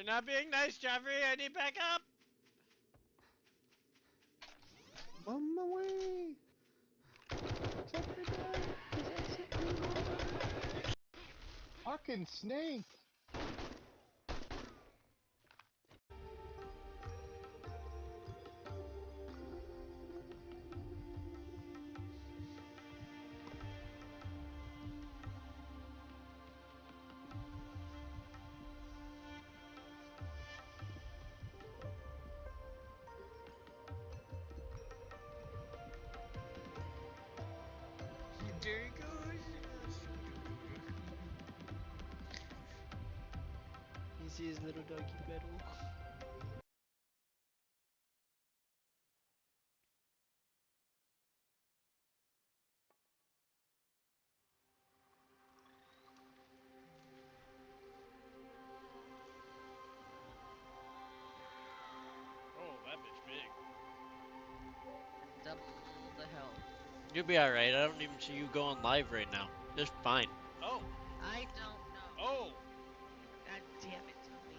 You're not being nice, Joffrey. I need backup. On my way. Jeffrey, fucking snake. There he goes. You see his little doggy pedal? Oh, that bitch big. Double the hell. You'll be alright. I don't even see you going live right now. Just fine. Oh. I don't know. Oh. God damn it, Tony.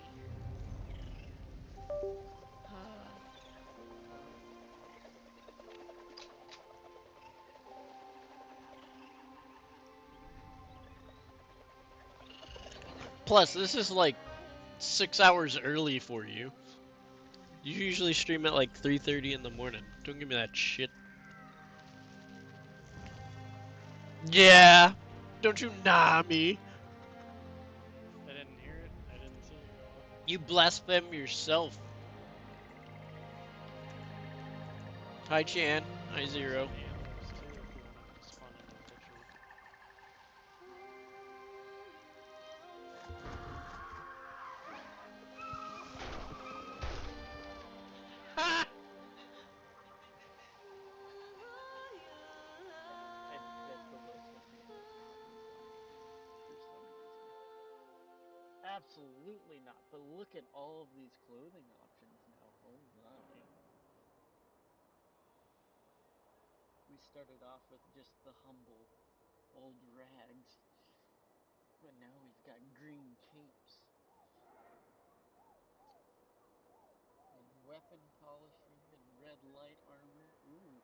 Plus, this is like 6 hours early for you. You usually stream at like 3:30 in the morning. Don't give me that shit. Yeah. Don't you nah me. I didn't hear it. I didn't see it go off. You blaspheme yourself. Hi Chan. Hi Zero. The animals too, if you wanted to spawn into a picture. Ha! Absolutely not. But look at all of these clothing options now. Oh my. We started off with just the humble old rags. But now we've got green capes. And weapon polishing and red light armor. Ooh.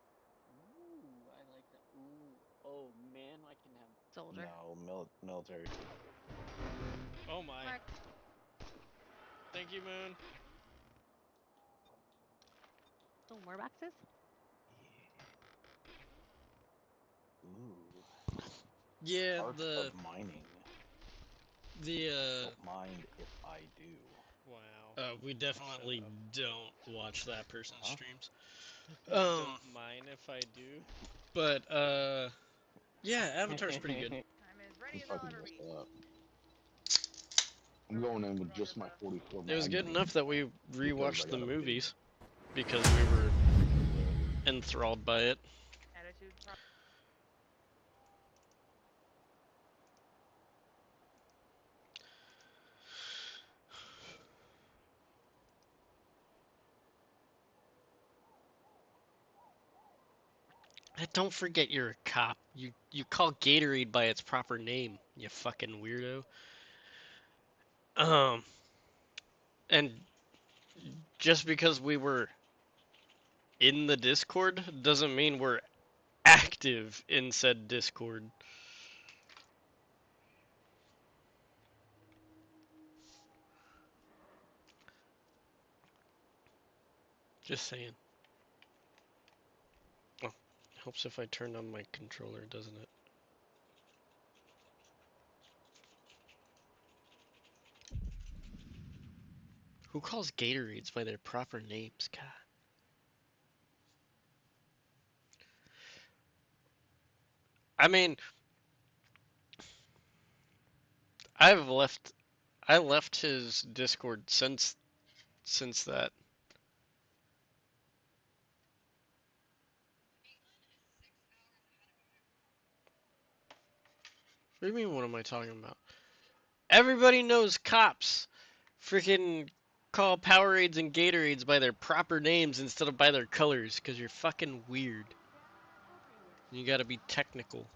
Ooh, I like that. Ooh. Oh man, I can have Soldier. No, military. Oh my. Mark. Thank you, Moon. Oh, more boxes? Ooh. Yeah, Art of mining. Don't mind if I do. Wow. we definitely Shut up. don't watch that person's Huh? streams. Don't mind if I do. But yeah, Avatar's pretty good. I'm as ready as I'll Fucking ever messed be. up. I'm going in with just my 44 It was good Magnum enough that we because I rewatched the got a big movies because we were enthralled by it. Attitude problem. Don't forget you're a cop. You call Gatorade by its proper name, you fucking weirdo. And just because we were in the Discord doesn't mean we're active in said Discord. Just saying. Oh, helps if I turn on my controller, doesn't it? Who calls Gatorades by their proper names, God? I mean, I've left I left his Discord since that. What do you mean, what am I talking about? Everybody knows cops freaking call Powerades and Gatorades by their proper names instead of by their colors, because you're fucking weird. You gotta be technical.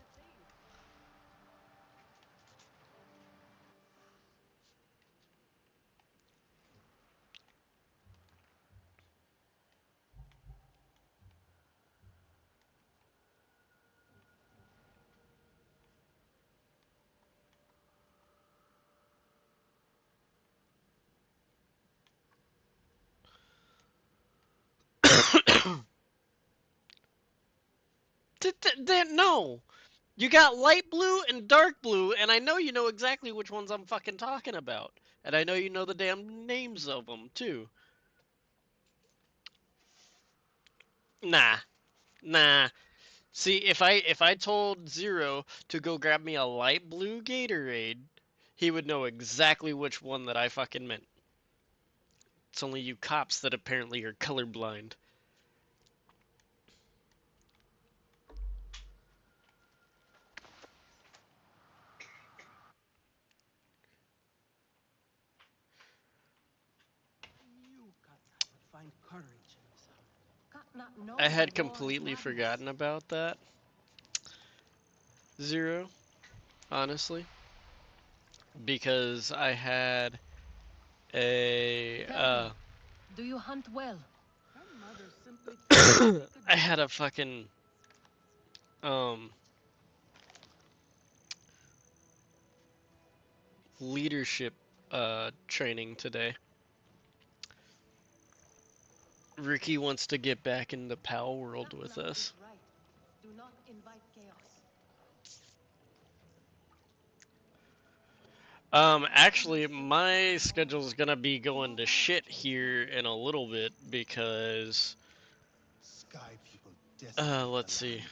No. You got light blue and dark blue, and I know you know exactly which ones I'm fucking talking about. And I know you know the damn names of them, too. Nah. Nah. See, if I told Zero to go grab me a light blue Gatorade, he would know exactly which one that I fucking meant. It's only you cops that apparently are colorblind. You Katzai would find courage in this hour. Not know I the had war's completely madness. forgotten about that, Zero, honestly, because I had a Tell me, do you hunt well? Her mother simply couldn't take a I joke. had a fucking um leadership training today. Ricky wants to get back into Pal World That with knight us. is right. Do not invite chaos. Actually, my schedule's gonna be going to shit here in a little bit because, Sky people decimate the let's see. land.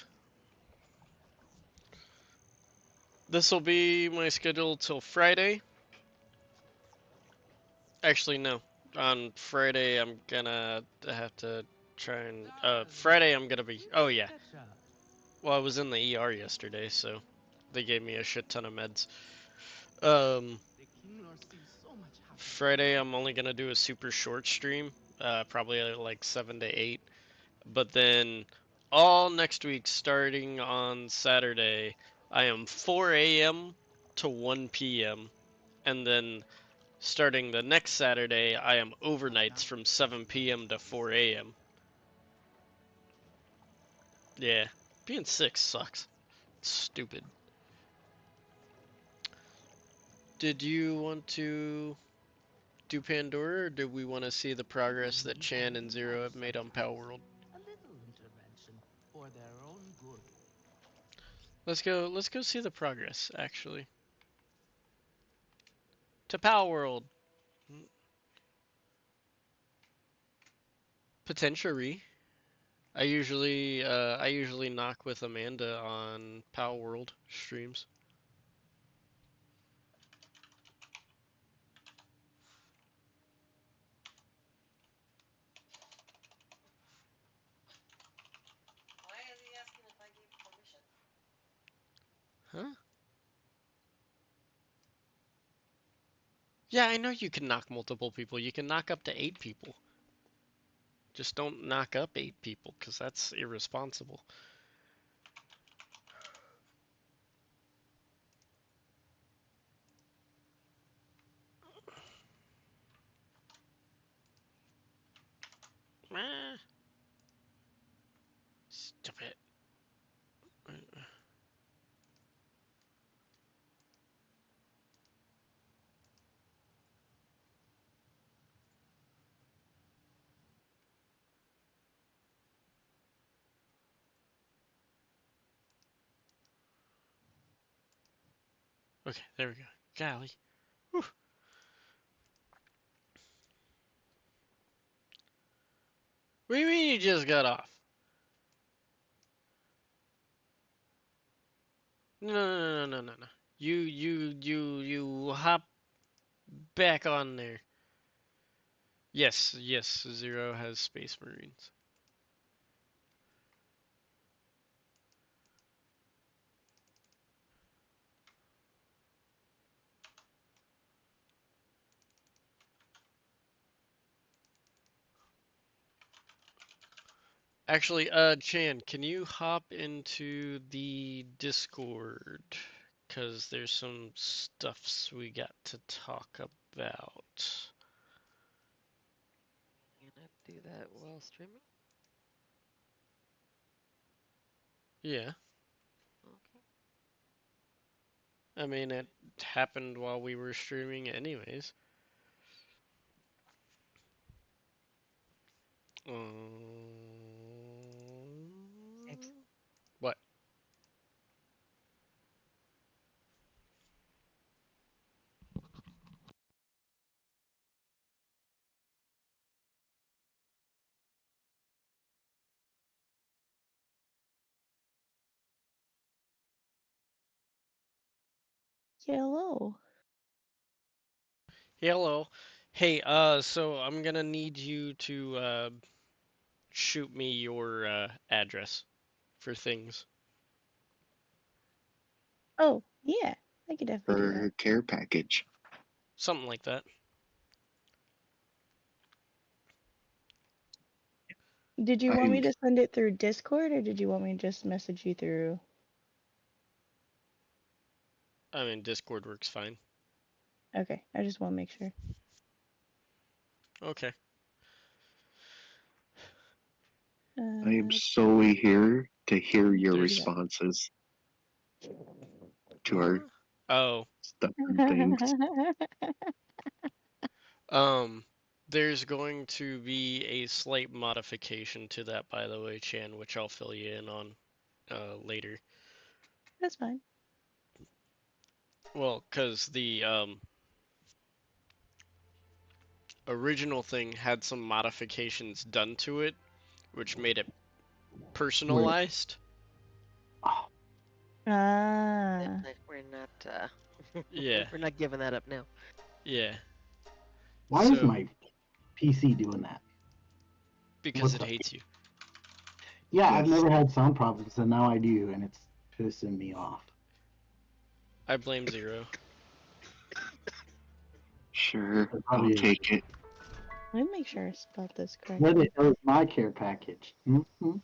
This will be my schedule till Friday. Actually, no. On Friday, I'm gonna have to try and. Friday, I'm gonna be. Oh, yeah. Well, I was in the ER yesterday, so they gave me a shit ton of meds. The king nor seems so much happier. Friday, I'm only gonna do a super short stream, probably like 7 to 8. But then all next week, starting on Saturday, I am 4 a.m. to 1 p.m. And then starting the next Saturday, I am overnights from 7 p.m. to 4 a.m. Yeah, being sick sucks. It's stupid. Did you want to do Pandora, or do we want to see the progress that Chan and Zero have made on Power World? A little intervention for their own good. Let's go. Let's go see the progress. Actually, to Power World. Potentially. I usually knock with Amanda on Power World streams. Why is he asking if I gave permission? Huh? Yeah, I know you can knock multiple people. You can knock up to 8 people. Just don't knock up 8 people, because that's irresponsible. Ah, stop it. Okay, there we go. Golly. Whew. What do you mean you just got off? No, no, no, no, no, no. You hop back on there. Yes, yes, Zero has Space Marines. Actually, Chan, can you hop into the Discord? Because there's some stuffs we got to talk about. Can I do that while streaming? Yeah, Okay. I mean, it happened while we were streaming anyways. Ex What? Hello. Hello. Hey, so I'm gonna need you to shoot me your address for things. Oh, yeah. I could definitely do For her care package. Something like that. that. Did you want me I'm to send it through Discord or did you want me to just message you through? I mean, Discord works fine. Okay, I just want to make sure. Okay. I am Uh, solely here to hear your There's responses to what? our Oh, stuff and things. um, there's going to be a slight modification to that, by the way, Chan, which I'll fill you in on later. That's fine. Well, because the original thing had some modifications done to it, which made it personalized. Ah. We're not. Yeah, We're not giving that up now. yeah. Why is So, my PC doing that? because What's it up? hates you. Yeah, I've Yes. never had sound problems, and now I do, and it's pissing me off. I blame Zero. Sure, It I'll probably is. take it. Let me make sure I spelled this Where correctly. the hell is my care package? Mm,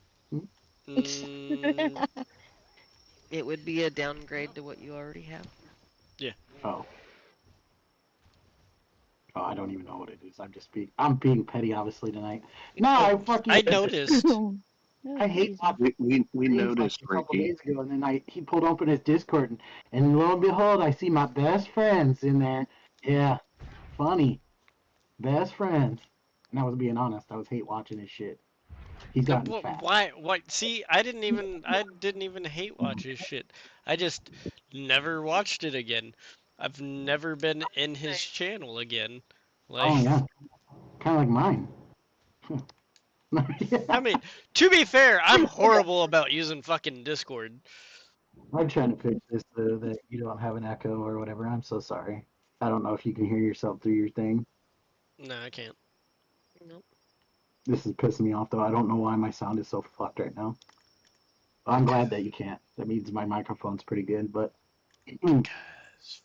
It would be a downgrade to what you already have. yeah. Oh. Oh, I don't even know what it is. I'm being petty, obviously, tonight. No, Oh, I fucking. I noticed. Oh, I hate geez. watching We things like noticed, a couple Ricky. days ago, and then he pulled open his Discord, and lo and behold, I see my best friends in there. Yeah, funny, best friends. And I was being honest. I was hate watching his shit. He's gotten fat. Why? Why? See, I didn't even hate watch his shit. I just never watched it again. I've never been in his channel again. Oh Like, yeah, kind of like mine. I mean, to be fair, I'm horrible about using fucking Discord. I'm trying to fix this so that you don't have an echo or whatever. I'm so sorry. I don't know if you can hear yourself through your thing. No, I can't. Nope. This is pissing me off though. I don't know why my sound is so fucked right now. I'm glad that you can't. That means my microphone's pretty good, but Because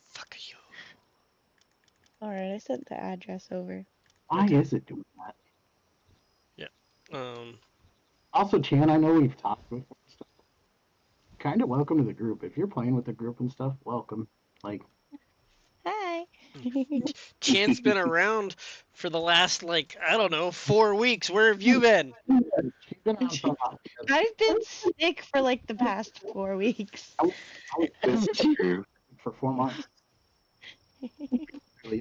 fuck you. Alright, I sent the address over. why Okay. is it doing that? Yeah. Also, Chan, I know we've talked before. Kind of welcome to the group. If you're playing with the group and stuff, welcome. Like, Hi. Chan's been around for the last, like, I don't know, 4 weeks. Where have you been? she's been on for a while. I've been sick for like the past 4 weeks. I was This sick is true. for 4 months.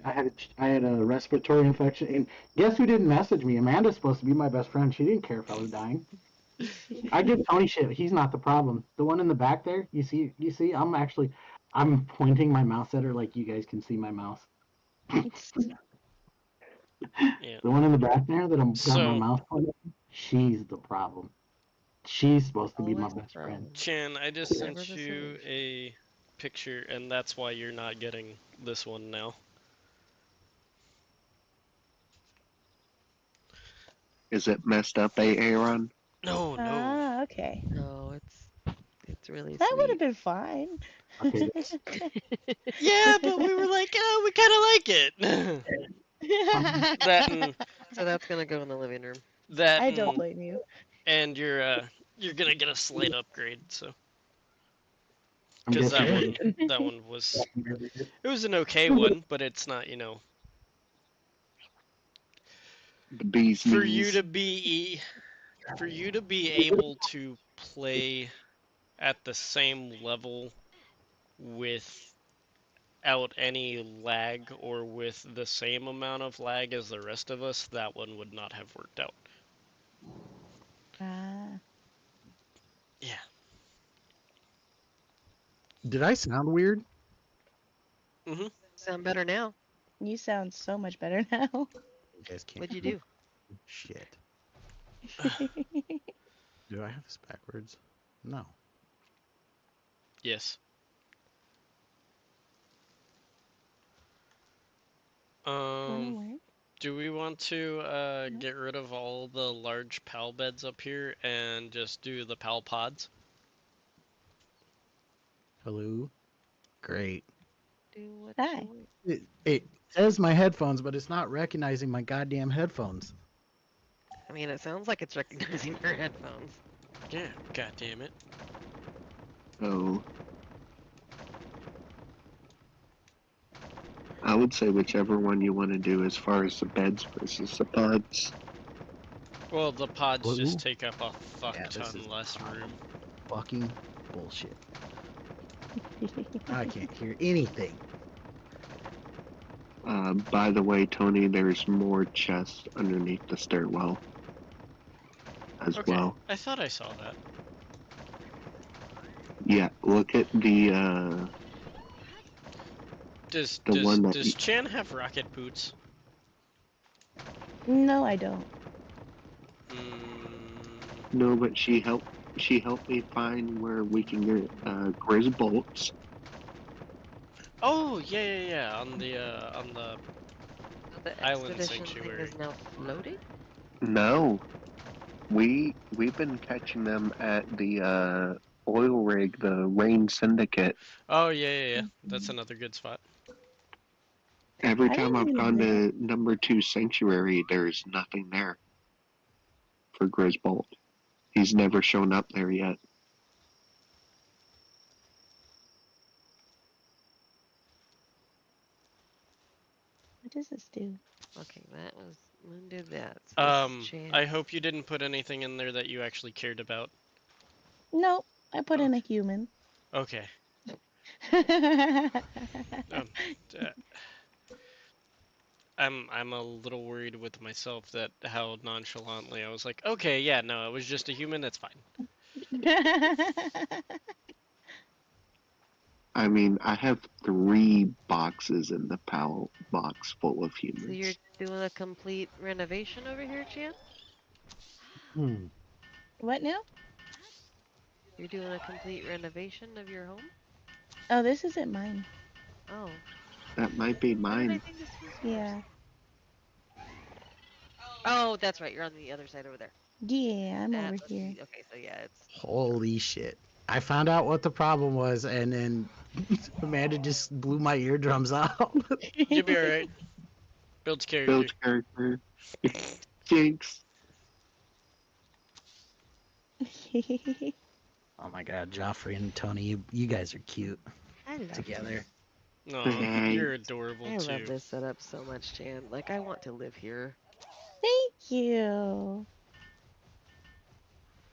I had a respiratory infection, and guess who didn't message me? Amanda's supposed to be my best friend. She didn't care if I was dying. I give Tony shit. He's not the problem. The one in the back there, you see, I'm pointing my mouse at her like you guys can see my mouse. Yeah. The one in the back there that I'm got my So, mouse pointed at, she's the problem. She's supposed to be my Always the best friend. problem. Chan, I just Never sent the you solution. a picture, and that's why you're not getting this one now. Is it messed up, Aaron? No, no. Ah, okay. No, it's really That would sweet. have been fine. Okay. Yeah, but we were like, oh, we kind of like it. that and So that's gonna go in the living room. that I don't blame you. and you're gonna get a slight upgrade. So, I'm because guessing. that one was it was an okay one, but it's not The bee's for you knees. to be able to play at the same level without any lag or with the same amount of lag as the rest of us, that one would not have worked out. Ah. Yeah. Did I sound weird? Mhm. Sound better now. You sound so much better now. You guys can't. What'd you do? Shit. Do I have this backwards? No. Yes. Do we want to get rid of all the large PAL beds up here and just do the PAL pods? Hello? Great. Do what Hi. you It says my headphones, but it's not recognizing my goddamn headphones. I mean, it sounds like it's recognizing your headphones. Yeah, god damn it. So I would say whichever one you want to do as far as the beds versus the pods. Well, the pods Blue? just take up a fuck Yeah, this is ton less room. fucking bullshit. I can't hear anything. By the way, Tony, there's more chests underneath the stairwell as Okay, well. I thought I saw that. Yeah, look at the Does one that does Chan have rocket boots? No, I don't. no, but she helped me find where we can get grizz bolts. Oh yeah. On the So the island expedition thing sanctuary. is now floating? No, we've been catching them at the oil rig, the Rain Syndicate. Oh yeah. That's another good spot. Every I time didn't I've even gone know. to number 2 sanctuary, there's nothing there for Grisbolt. He's never shown up there yet. What does this do? Okay, that was when did that? So this Chan. I hope you didn't put anything in there that you actually cared about. No, I put in a Okay. human. Okay. I'm a little worried with myself that how nonchalantly I was like, okay, yeah, no, it was just a human, that's fine. I mean, I have 3 boxes in the PAL box full of So you're humans. doing a complete renovation over here, Chan? What now? You're doing a complete renovation of your home? Oh, this isn't mine. Oh. That might be Why did I mine. think this was yours? Yeah. Oh, that's right. You're on the other side over there. Yeah, I'm That over must here. be okay. So yeah, it's Holy shit. I found out what the problem was, and then Amanda just blew my eardrums out. You'll be alright. Builds character. Build character. Jinx. Oh my god, Joffrey and Tony, you guys are cute I love together. Aw, Thanks. you're adorable I too. love this setup so much, Chan. Like I want to live here. Thank you.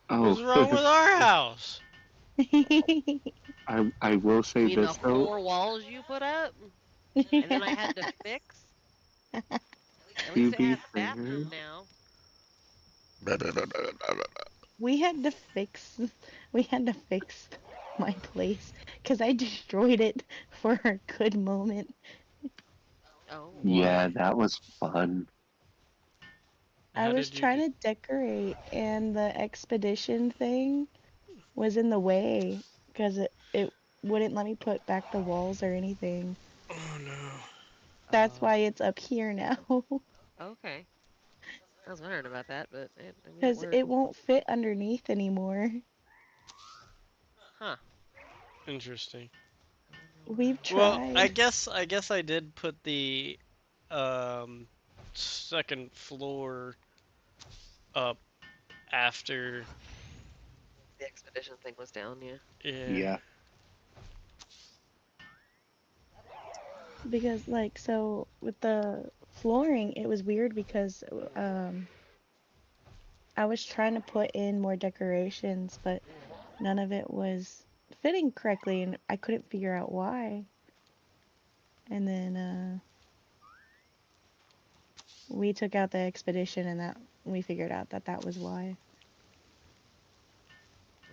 What's Oh, wrong with our house? I will say You mean the this though. 4 walls you put up? And then I had to fix? At To least it be has a fair, bathroom now. we had to fix my place because I destroyed it for a good moment. Oh. yeah, Why? that was fun. I How was did you trying to decorate and the expedition thing was in the way because it wouldn't let me put back the walls or anything. Oh no. That's why it's up here now. Okay. I was wondering about that, but I mean it Because worked. it won't fit underneath anymore. Huh. Interesting. We've Well, tried. I guess I did put the second floor up after. The expedition thing was down, yeah. Yeah. Because like so with the flooring it was weird because I was trying to put in more decorations but none of it was fitting correctly and I couldn't figure out why. And then we took out the expedition and that we figured out that that was why.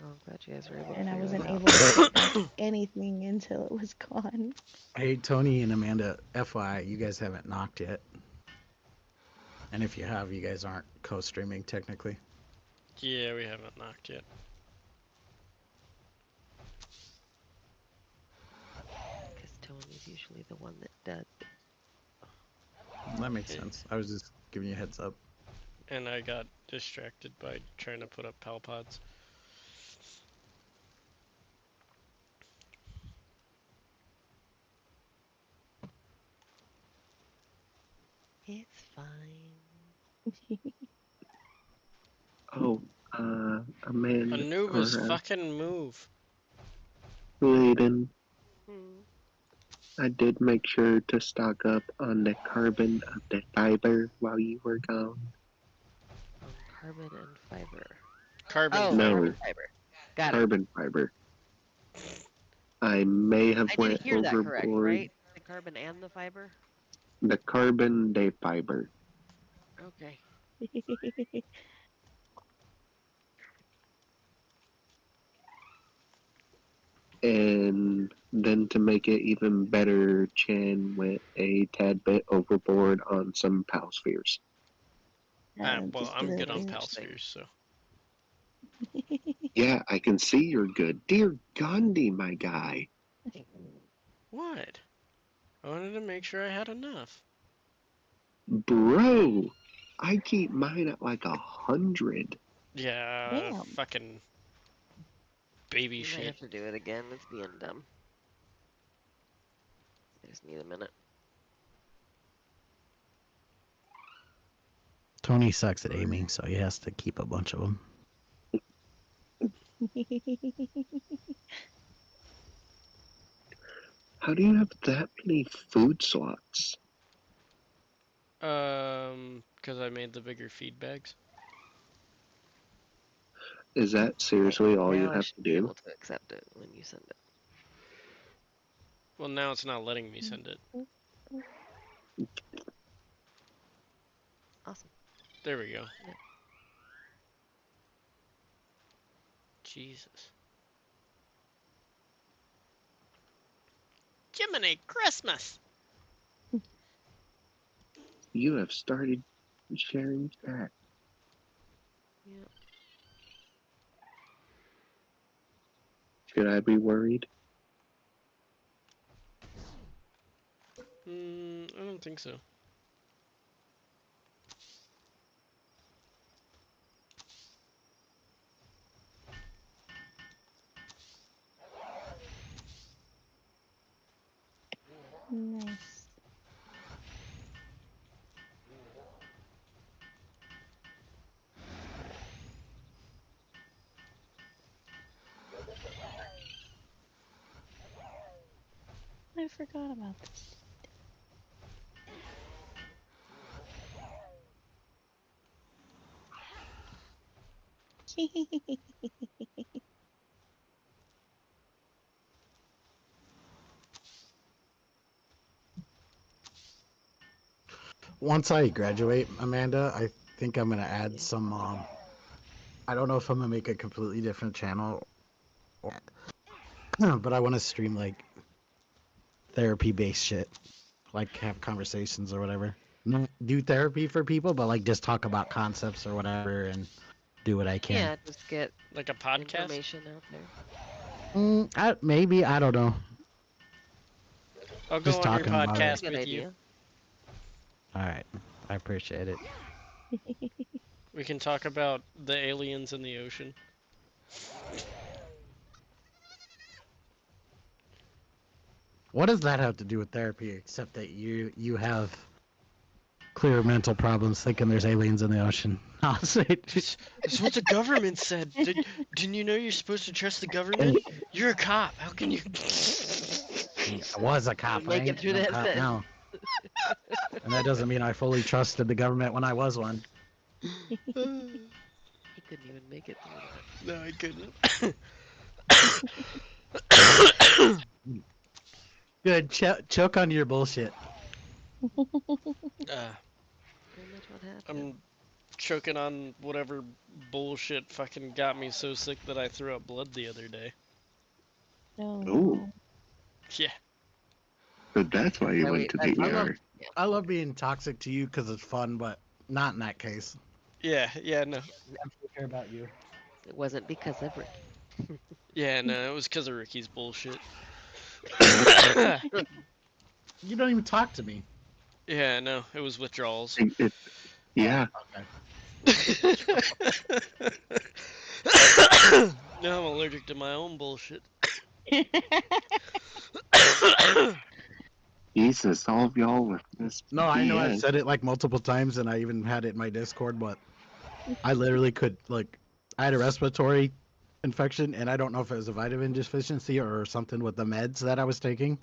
Oh, I'm glad you guys were able to And I figure wasn't that out. able to put back anything until it was gone. Hey, Tony and Amanda, FYI, you guys haven't knocked yet. And if you have, you guys aren't co-streaming technically. Yeah, we haven't knocked yet. Because Tony's usually the one that does. That makes Okay. sense. I was just giving you a heads up. And I got distracted by trying to put up pal pods. It's fine. Oh, Amanda, Anubis, or fucking move. Layden, Hmm. I did make sure to stock up on the carbon of the fiber while you were gone. On carbon and fiber. Carbon Oh, No. carbon fiber. Got it. Carbon fiber. I may have I went did hear that correct, overboard. right? The carbon and the fiber? The carbon de fiber. Okay. And then to make it even better, Chan went a tad bit overboard on some pal spheres. Well, Just a I'm little good on bit. pal spheres, so. Yeah, I can see you're good. Dear Gandhi, my guy. What? I wanted to make sure I had enough. Bro, I keep mine at like 100. Yeah, Damn. fucking baby You might shit. have to do it again. It's being dumb. I just need a minute. Tony sucks at aiming, so he has to keep a bunch of them. How do you have that many food slots? Because I made the bigger feed bags. Is that seriously all you Now I have should to be do? able to accept it when you send it. Well, now it's not letting me send it. Awesome. There we go. Yeah. Jesus. Jiminy Christmas! You have started sharing chat. Yeah. Should I be worried? I don't think so. Nice. I forgot about this. Once I graduate, Amanda, I think I'm gonna add some. I don't know if I'm gonna make a completely different channel, but I want to stream like therapy-based shit, like have conversations or whatever. Not do therapy for people, but like just talk about concepts or whatever and do what I can. Yeah, just get Like a podcast? information out there. Maybe, I don't know. I'll go Just on your talking about podcast Good with idea. you. Alright, I appreciate it. We can talk about the aliens in the ocean. What does that have to do with therapy, except that you have clear mental problems thinking there's aliens in the ocean? I'll say That's what the government said. Didn't you know you're supposed to trust the government? You're a cop. How can you? I was a cop. Make I it ain't through no that cop sentence. now. And that doesn't mean I fully trusted the government when I was one. He couldn't even make it through that. No, I couldn't. Good. Choke on your bullshit. Pretty much what happened. I'm choking on whatever bullshit fucking got me so sick that I threw up blood the other day. No. Ooh. Yeah. So that's why you went to the ER. I love being toxic to you because it's fun, but not in that case. Yeah, no. I care about you. It wasn't because of Rick. Yeah, no, it was because of Ricky's bullshit. You don't even talk to me. Yeah, no, it was withdrawals. Yeah. Now I'm allergic to my own bullshit. Jesus, all of y'all with this No, I know I've BS. said it like multiple times, and I even had it in my Discord, but I literally could, like, I had a respiratory infection, and I don't know if it was a vitamin deficiency or something with the meds that I was taking.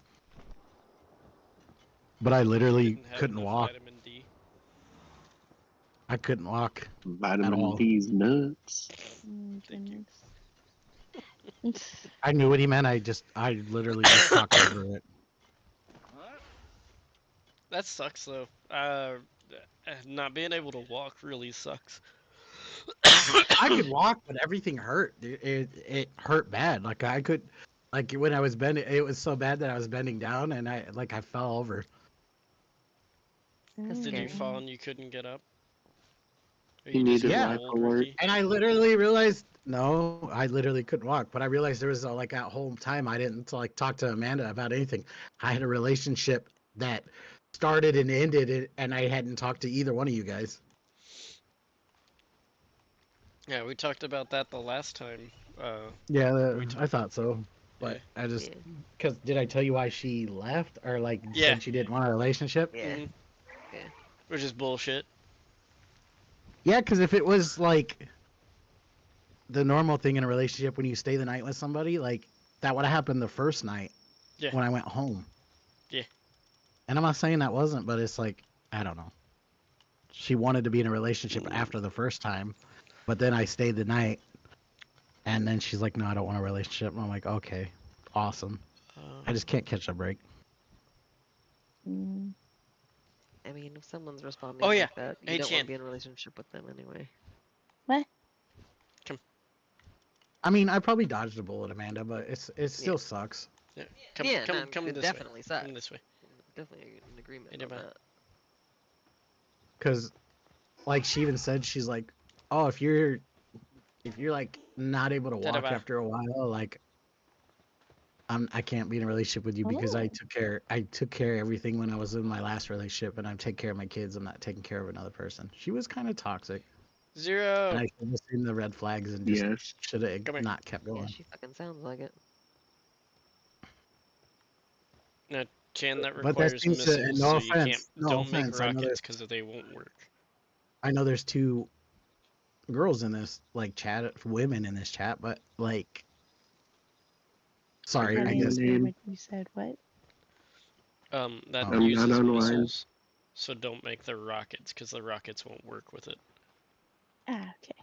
But I literally Didn't have couldn't enough walk. vitamin D. I couldn't walk at Vitamin all. D's nuts. Oh, Thank you. goodness. I knew what he meant. I literally just talked over it. That sucks though. Not being able to walk really sucks. I could walk, but everything hurt. Dude. It hurt bad. Like I could, like when I was bending, it was so bad that I was bending down, and I fell over. Did you Mm. fall and you couldn't get up? Or You just needed got life old, alert. Ricky? And I literally realized, no, I literally couldn't walk. But I realized there was like that whole time I didn't like talk to Amanda about anything. I had a relationship that started and ended, and I hadn't talked to either one of you guys. Yeah, we talked about that the last time. Yeah, We I talked- thought so. But I just, because did I tell you why she left, or like Yeah. said she didn't want a relationship? Yeah. Mhm. Which is bullshit. Yeah, because if it was like the normal thing in a relationship when you stay the night with somebody, like that would have happened the first night Yeah. when I went home. Yeah. And I'm not saying that wasn't, but it's like, I don't know. She wanted to be in a relationship after the first time, but then I stayed the night, and then she's like, no, I don't want a relationship. And I'm like, okay, awesome. I just can't catch a break. Mm. I mean, if someone's responding Oh, yeah. like that, you Hey, don't want Chan. to be in a relationship with them anyway. What? I mean, I probably dodged a bullet, Amanda, but it still sucks. Yeah. Yeah, Come, no, come it this definitely way. sucks. Come this way. Definitely in agreement Hey, on Devon. that. Because, like, she even said, she's like, oh, if you're like not able to walk Ta-da-bye. after a while, like, I can't be in a relationship with you because I took care of everything when I was in my last relationship, and I take care of my kids. I'm not taking care of another person. She was kind of toxic. Zero. And I should have seen the red flags and just Yes. should have Come here. not kept Yeah, going. she fucking sounds like it. No, Chan, that But that requires seems to- missiles, no so you can't. offense, no Don't make offense, I know rockets there's- because they won't work. I know there's two girls in this like chat, women in this chat, but like, sorry, I I didn't guess. hear what you said. What? That I'm uses not online. missiles, so don't make the rockets because the rockets won't work with it. Ah, okay.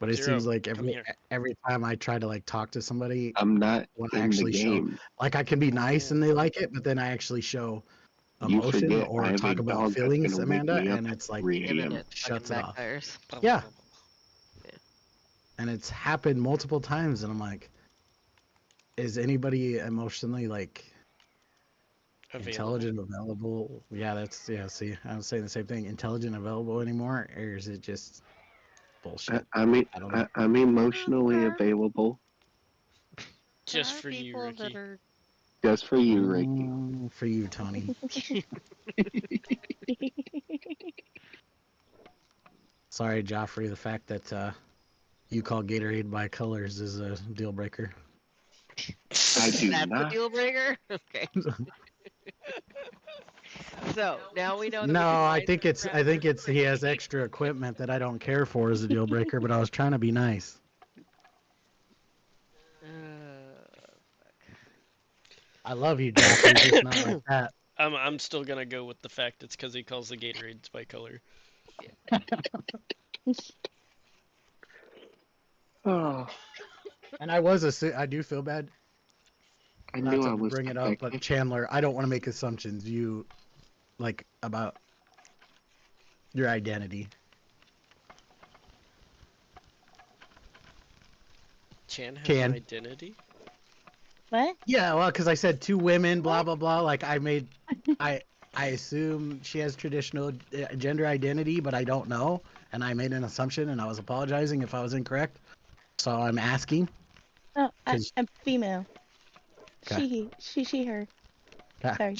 But it Zero, seems like come here. every time I try to like talk to somebody, I'm not when I in the actually show, game. like I can be nice and they like it, but then I actually show You emotion forget I or have talk a about dog that's feelings, gonna wake Amanda, me up and at it's like 3 And then a.m. it shuts fucking it off. backfires. Yeah. Yeah. And it's happened multiple times, and I'm like, is anybody emotionally like intelligent, available? Yeah, see, I was saying the same thing. Intelligent, available anymore, or is it just bullshit? I mean, I don't know. I'm emotionally available. Just There are for you, people that Ricky. are Just for you, Ricky. For you, Tony. Sorry, Joffrey. The fact that you call Gatorade by colors is a deal breaker. I do That's not. the deal breaker? Okay. So now we know that we No, can I find think some it's rappers he has Ricky. extra equipment that I don't care for as a deal breaker, but I was trying to be nice. I love you, Joffrey, just not like that. I'm still gonna go with the fact it's because he calls the Gatorades by color. Oh, And I do feel bad I not knew to I was bring it up, but defective. Chandler, I don't want to make assumptions. You, like, about your identity. Chan has Chan. an identity? What? Yeah, well, because I said two women, blah blah blah. Like I assume she has traditional gender identity, but I don't know, and I made an assumption, and I was apologizing if I was incorrect. So I'm asking. No, Cause- I'm female. Okay. She, her. Sorry.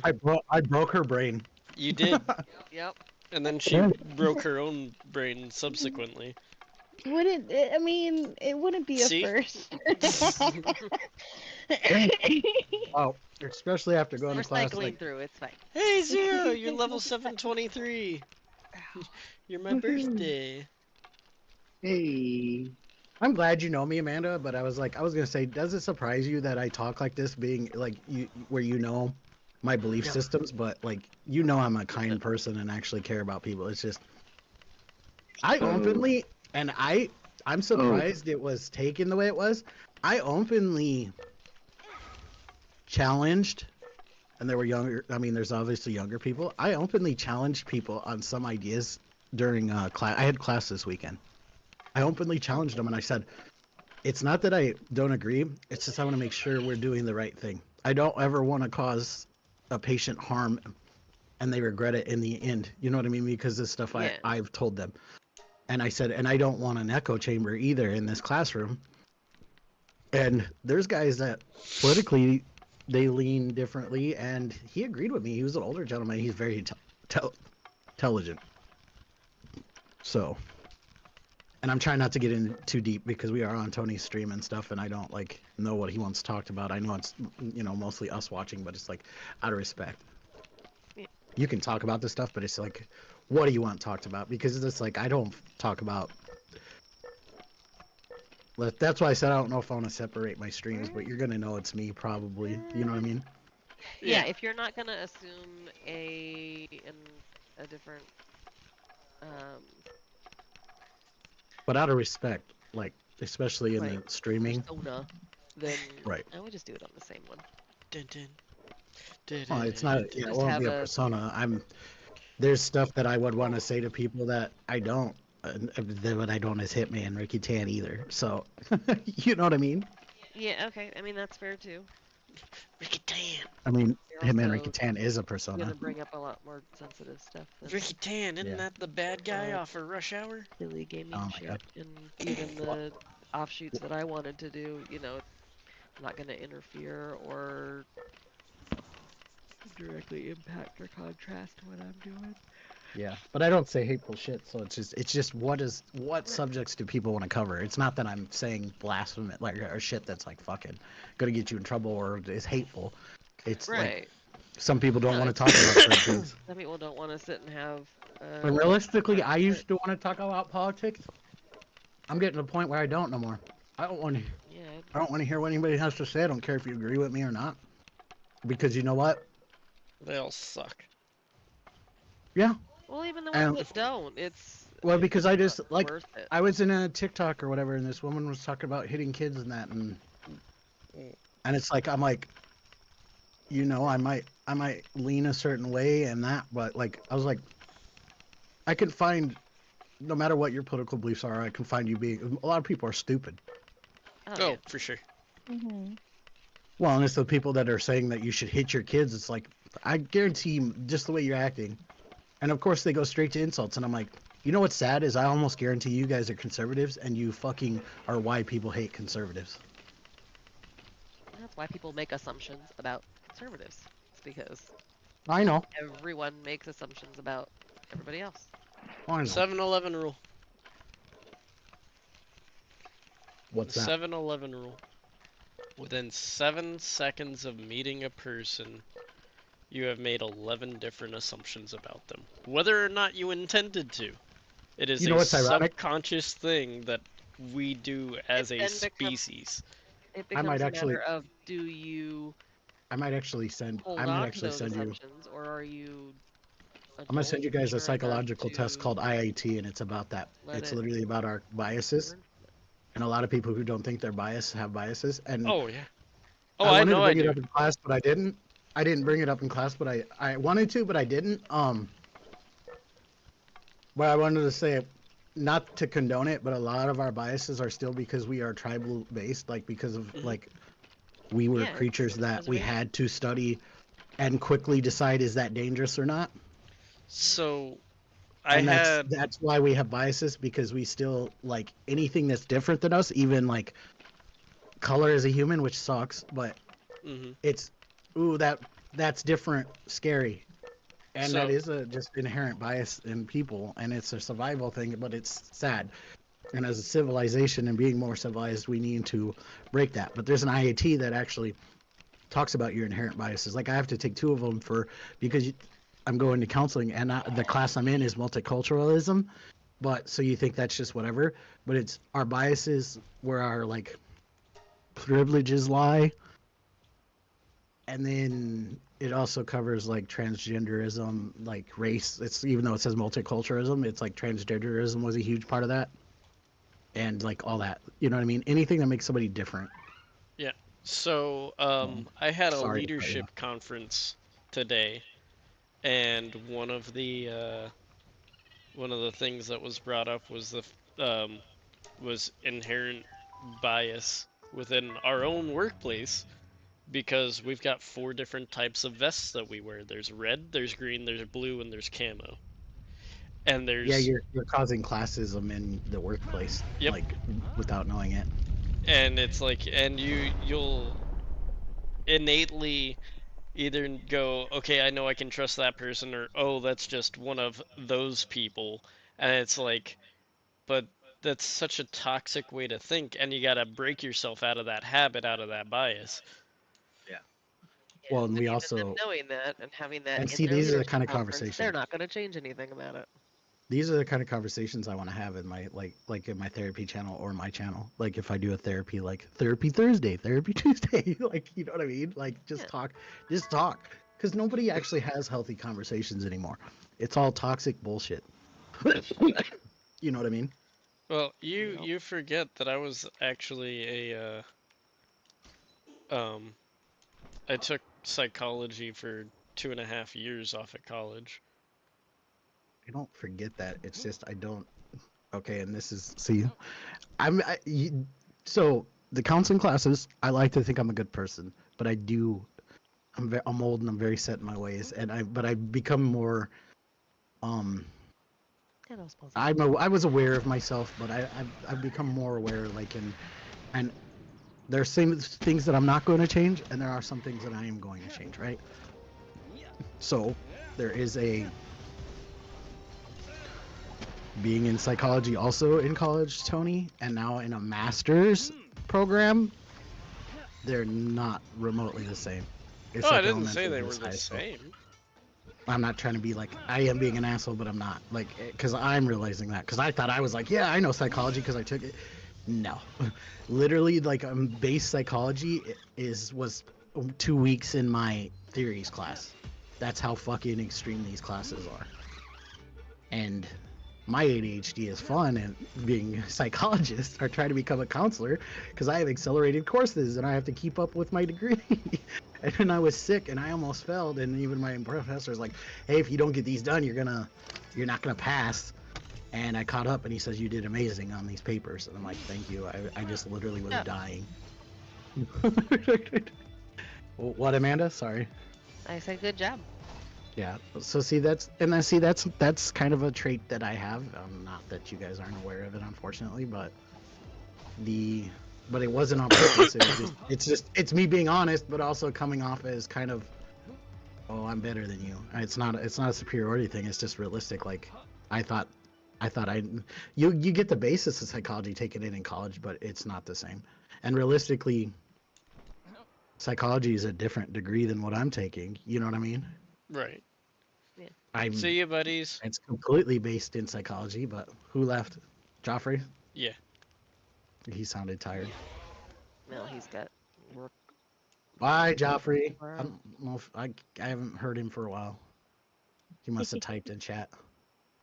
I broke her brain. You did, Yep. and then she broke her own brain subsequently. Wouldn't I mean it wouldn't be a See? first. Oh, especially after going We're to class. cycling Like, through. It's fine. Hey Zero, you're level 723. You're my birthday. Hey. I'm glad you know me, Amanda. But I was gonna say, does it surprise you that I talk like this, being like you, where you know my belief systems, but like I'm a kind person and actually care about people. It's just I openly and I'm surprised it was taken the way it was. I openly challenged, and there were younger. I mean, there's obviously younger people. I openly challenged people on some ideas during class. I had class this weekend. I openly challenged them, and I said, "It's not that I don't agree. It's just I want to make sure we're doing the right thing. I don't ever want to cause a patient harm, and they regret it in the end. You know what I mean? Because this stuff I've told them." And I said, and I don't want an echo chamber either in this classroom. And there's guys that politically they lean differently, and he agreed with me. He was an older gentleman. He's very intelligent. So, and I'm trying not to get in too deep because we are on Tony's stream and stuff, and I don't like know what he wants talked about. I know it's mostly us watching, but it's like out of respect. Yeah. You can talk about this stuff, but it's like, what do you want talked about? Because it's like I don't talk about. That's why I said I don't know if I want to separate my streams, but you're gonna know it's me probably. You know what I mean? Yeah, if you're not gonna assume a different But out of respect, like especially in the streaming, persona, then right? I would just do it on the same one. Dun, dun. Oh, it's not. It won't be a persona. There's stuff that I would want to say to people that I don't. What I don't is Hitman and Ricky Tan either. So, you know what I mean? Yeah. Okay. I mean that's fair too. Ricky Tan. I mean, You're Hitman also Ricky Tan is a persona. gonna bring up a lot more sensitive stuff. Than Ricky Tan, isn't that the bad guy off of Rush Hour? Silly gaming shit, God. and even the offshoots that I wanted to do. I'm not gonna interfere or directly impact or contrast what I'm doing. Yeah, but I don't say hateful shit, so it's just what subjects do people want to cover? It's not that I'm saying blasphemy or shit that's like fucking gonna get you in trouble or is hateful. It's like some people don't want to talk about certain things. Some people don't want to sit and have. But realistically, I used to want to talk about politics. I'm getting to the point where I don't no more. I don't want to. Yeah. I don't want to hear what anybody has to say. I don't care if you agree with me or not, because you know what? They all suck. Yeah. Well, even the ones that don't, it's. Well, because I just like worth it. I was in a TikTok or whatever, and this woman was talking about hitting kids and that, and it's like I'm like, I might lean a certain way and that, but like I was like, I can find, no matter what your political beliefs are, I can find you being. A lot of people are stupid. Oh, yeah. For sure. Mm-hmm. Well, and it's the people that are saying that you should hit your kids. It's like, I guarantee you, just the way you're acting. And of course, they go straight to insults. And I'm like, you know what's sad is I almost guarantee you guys are conservatives, and you fucking are why people hate conservatives. That's why people make assumptions about conservatives. It's because I know everyone makes assumptions about everybody else. 7-Eleven rule. What's that? 7-Eleven rule. Within 7 seconds of meeting a person, you have made 11 different assumptions about them, whether or not you intended to. It is a subconscious thing that we do as a species. It becomes a matter of do you. I might actually send. Hold I might on actually to those send you. assumptions, or are you? I'm gonna send you guys a psychological test called IIT, and it's about that. It's literally about our biases, and a lot of people who don't think they're biased have biases. And oh yeah. Oh, I wanted to bring it up in class, but I didn't. I didn't bring it up in class, but I wanted to, but I didn't. But I wanted to say, not to condone it, but a lot of our biases are still because we are tribal based, like because of like we were creatures that we had to study and quickly decide is that dangerous or not. So I And had that's why we have biases, because we still like anything that's different than us, even like color as a human, which sucks, but hmm it's ooh that's different, scary. And that so is a just inherent bias in people, and it's a survival thing, but it's sad. And as a civilization and being more civilized, we need to break that. But there's an IAT that actually talks about your inherent biases. Like I have to take 2 of them because I'm going to counseling, and the class I'm in is multiculturalism. But so you think that's just whatever, but it's our biases where our like privileges lie, and then it also covers like transgenderism, like race. It's even though it says multiculturalism, it's like transgenderism was a huge part of that, and like all that. You know what I mean? Anything that makes somebody different. yeah. So I had a Sorry to cut you leadership off. conference today, and one of the things that was brought up was was inherent bias within our own workplace because we've got 4 different types of vests that we wear. There's red, there's green, there's blue, and there's camo. And Yeah, there's you're causing classism in the workplace, yep, like without knowing it. and it's like and you'll innately either go, okay, I know I can trust that person, or oh, that's just one of those people. And it's like, but that's such a toxic way to think, and you gotta break yourself out of that habit, out of that bias. Yeah, Well, and and we even them also knowing that and having that and in see their these are the leadership kind of conference, they're conversations. not going to change anything about it. These are the kind of conversations I want to have in my like in my therapy channel or my channel. Like if I do a therapy like therapy Thursday, therapy Tuesday, like you know what I mean? Like Yeah. just talk, because nobody actually has healthy conversations anymore. It's all toxic bullshit. You know what I mean? Well, you Yep. you forget that I was actually a I took psychology for 2.5 years off at college. I don't forget that. It's just I don't. Okay, and this is see, so the counseling classes. I like to think I'm a good person, but I do. I'm old and I'm very set in my ways, and I become more. Um, Yeah, no, suppose I was aware of myself, but I've become more aware. Like and there's things that I'm not going to change, and there are some things that I am going to change. Right. So there is a being in psychology also in college, Tony, and now in a master's program. They're not remotely the same. It's Oh, I like didn't say elementary they were versus the high school. same. I'm not trying to be like I am being an asshole, but I'm not like because I'm realizing that because I thought I was like yeah I know psychology because I took it. No, literally like base psychology was 2 weeks in my theories class. That's how fucking extreme these classes are. And my ADHD is fun and being a psychologist or trying to become a counselor because I have accelerated courses and I have to keep up with my degree. And then I was sick and I almost failed, and even my professor was like, "Hey, if you don't get these done, you're not gonna pass." And I caught up and he says, "You did amazing on these papers." And I'm like, "Thank you. I just literally was Yeah. dying." What, Amanda? Sorry. I said good job. Yeah. So see, that's kind of a trait that I have. Not that you guys aren't aware of it, unfortunately, but it wasn't on purpose. It's me being honest, but also coming off as kind of, oh, I'm better than you. It's not a superiority thing. It's just realistic. Like I thought you get the basis of psychology taken in college, but it's not the same. And realistically, psychology is a different degree than what I'm taking. You know what I mean? Right. Yeah. See you, buddies. It's completely based in psychology, but who left? Joffrey? Yeah. He sounded tired. Well, he's got work. Bye, Joffrey. I tomorrow. don't know if I haven't heard him for a while. He must have typed in chat.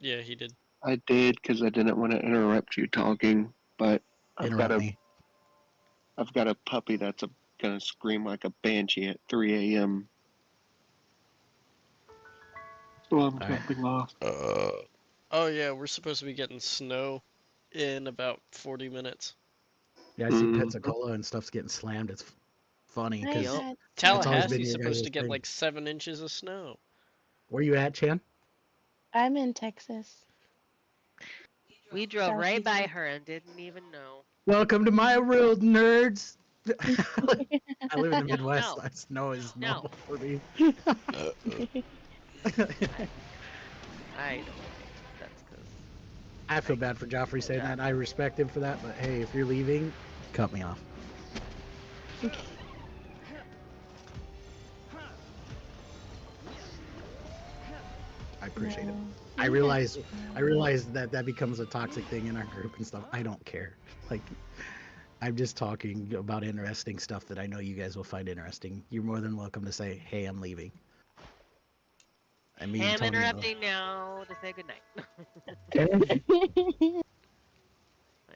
Yeah, he did. I did because I didn't want to interrupt you talking, but Interrupt me. I've got a puppy that's gonna scream like a banshee at 3 a.m. So I'm jumping off. Oh yeah, we're supposed to be getting snow in about 40 minutes. Yeah, I see Pensacola and stuff's getting slammed. It's funny I because Yep. had Tallahassee's your supposed guys' to get thing. like 7 inches of snow. Where you at, Chan? I'm in Texas. We drove right Southeast. by her and didn't even know. Welcome to my world, nerds. I live in the No, Midwest. no. Snow is No. normal for me. I don't think that's because. I feel bad for Joffrey saying that. I respect him for that, but hey, if you're leaving, cut me off. I appreciate it. I realize that becomes a toxic thing in our group and stuff. I don't care. Like, I'm just talking about interesting stuff that I know you guys will find interesting. You're more than welcome to say, "Hey, I'm leaving." I mean, I'm Tony, interrupting now to say goodnight.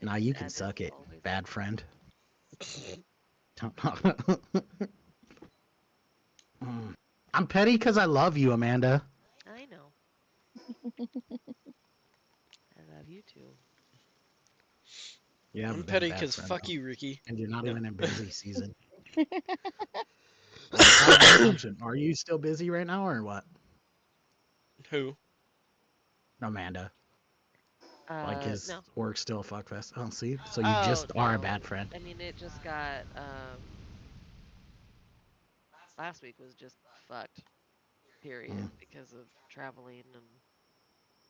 Nah, you can suck it, bad friend. I'm petty because I love you, Amanda. I know. I love you too. Yeah, I'm petty because fuck you, Ricky. And you're not No. even in busy season. Are you still busy right now or what? Who? Amanda. Like his No. work still fuckfest. Oh, see? So you just are a bad friend. I mean, it just got, last week was just fucked, period, because of traveling and...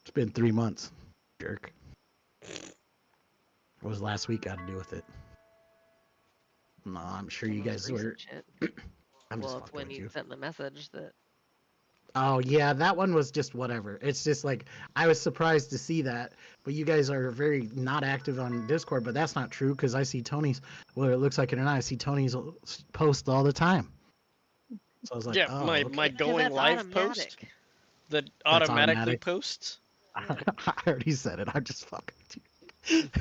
It's been 3 months, jerk. What was last week got to do with it? No, I'm sure you guys were... I'm just it's when with you sent the message that... Oh, yeah, that one was just whatever. It's just like, I was surprised to see that, but you guys are very not active on Discord, but that's not true, because I see Tony's, whether it looks like it or not, I see Tony's post all the time. So I was like, yeah, oh, my going live post that automatically posts. I already said it. I'm just fucking with you.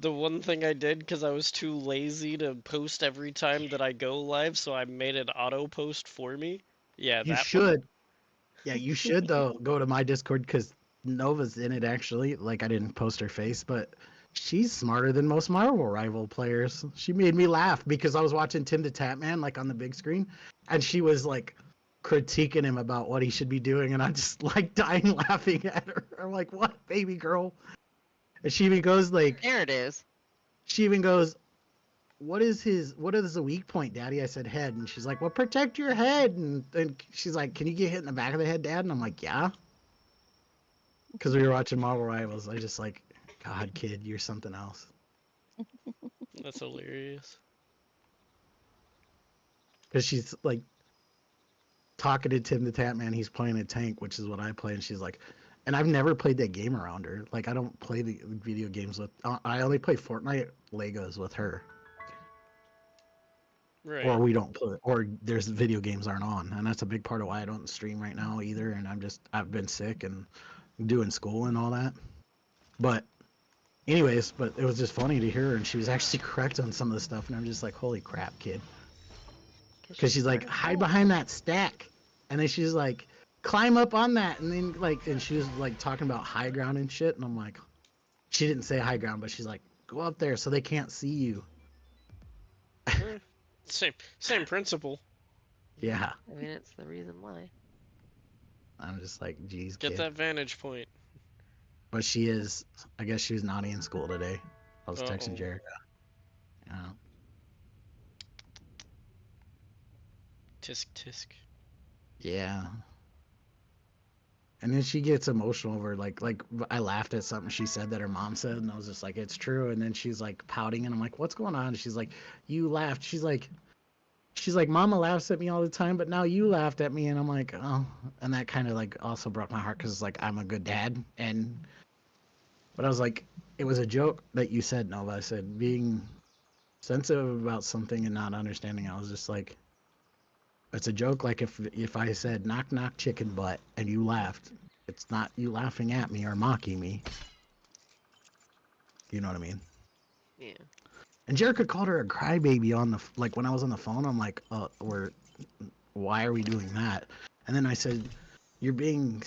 The one thing I did because I was too lazy to post every time that I go live, so I made it auto post for me. Yeah, You should. Yeah, you should though go to my Discord because Nova's in it actually. Like I didn't post her face, but she's smarter than most Marvel Rival players. She made me laugh because I was watching Tim the Tatman like on the big screen, and she was like critiquing him about what he should be doing, and I'm just like dying laughing at her. I'm like, what, baby girl? And she even goes like, there it is. She even goes, what is the weak point, Daddy? I said head, and she's like, well, protect your head. And she's like, can you get hit in the back of the head, Dad? And I'm like, yeah. Because we were watching Marvel Rivals. I just like, God, kid, you're something else. That's hilarious. Because she's like talking to Tim the Tatman. He's playing a tank, which is what I play, and she's like, and I've never played that game around her. Like I don't play the video games with. I only play Fortnite Legos with her. Right. Or we don't play, or there's video games aren't on, and that's a big part of why I don't stream right now either. And I've been sick and doing school and all that. But anyways, but it was just funny to hear her, and she was actually correct on some of the stuff, and I'm just like, holy crap, kid. Because she's like, hide behind that stack, and then she's like, climb up on that, and then like, and she was like talking about high ground and shit, and I'm like, she didn't say high ground, but she's like, go up there so they can't see you. Same principle. Yeah. I mean, it's the reason why. I'm just like, geez, get kid. that vantage point. But she is, I guess she was naughty in school today. I was texting Jerica. Yeah. Tisk tisk. Yeah. And then she gets emotional over like I laughed at something she said that her mom said, and I was just like, it's true. And then she's like pouting, and I'm like, what's going on? And she's like, you laughed. She's like, Mama laughs at me all the time, but now you laughed at me, and I'm like, oh. And that kind of like also broke my heart because like I'm a good dad, but I was like, it was a joke that you said, Nova. I said being sensitive about something and not understanding. I was just like, it's a joke. Like if I said knock knock chicken butt and you laughed, it's not you laughing at me or mocking me. You know what I mean? Yeah. And Jerica called her a crybaby on the like when I was on the phone. I'm like, why are we doing that? And then I said, you're being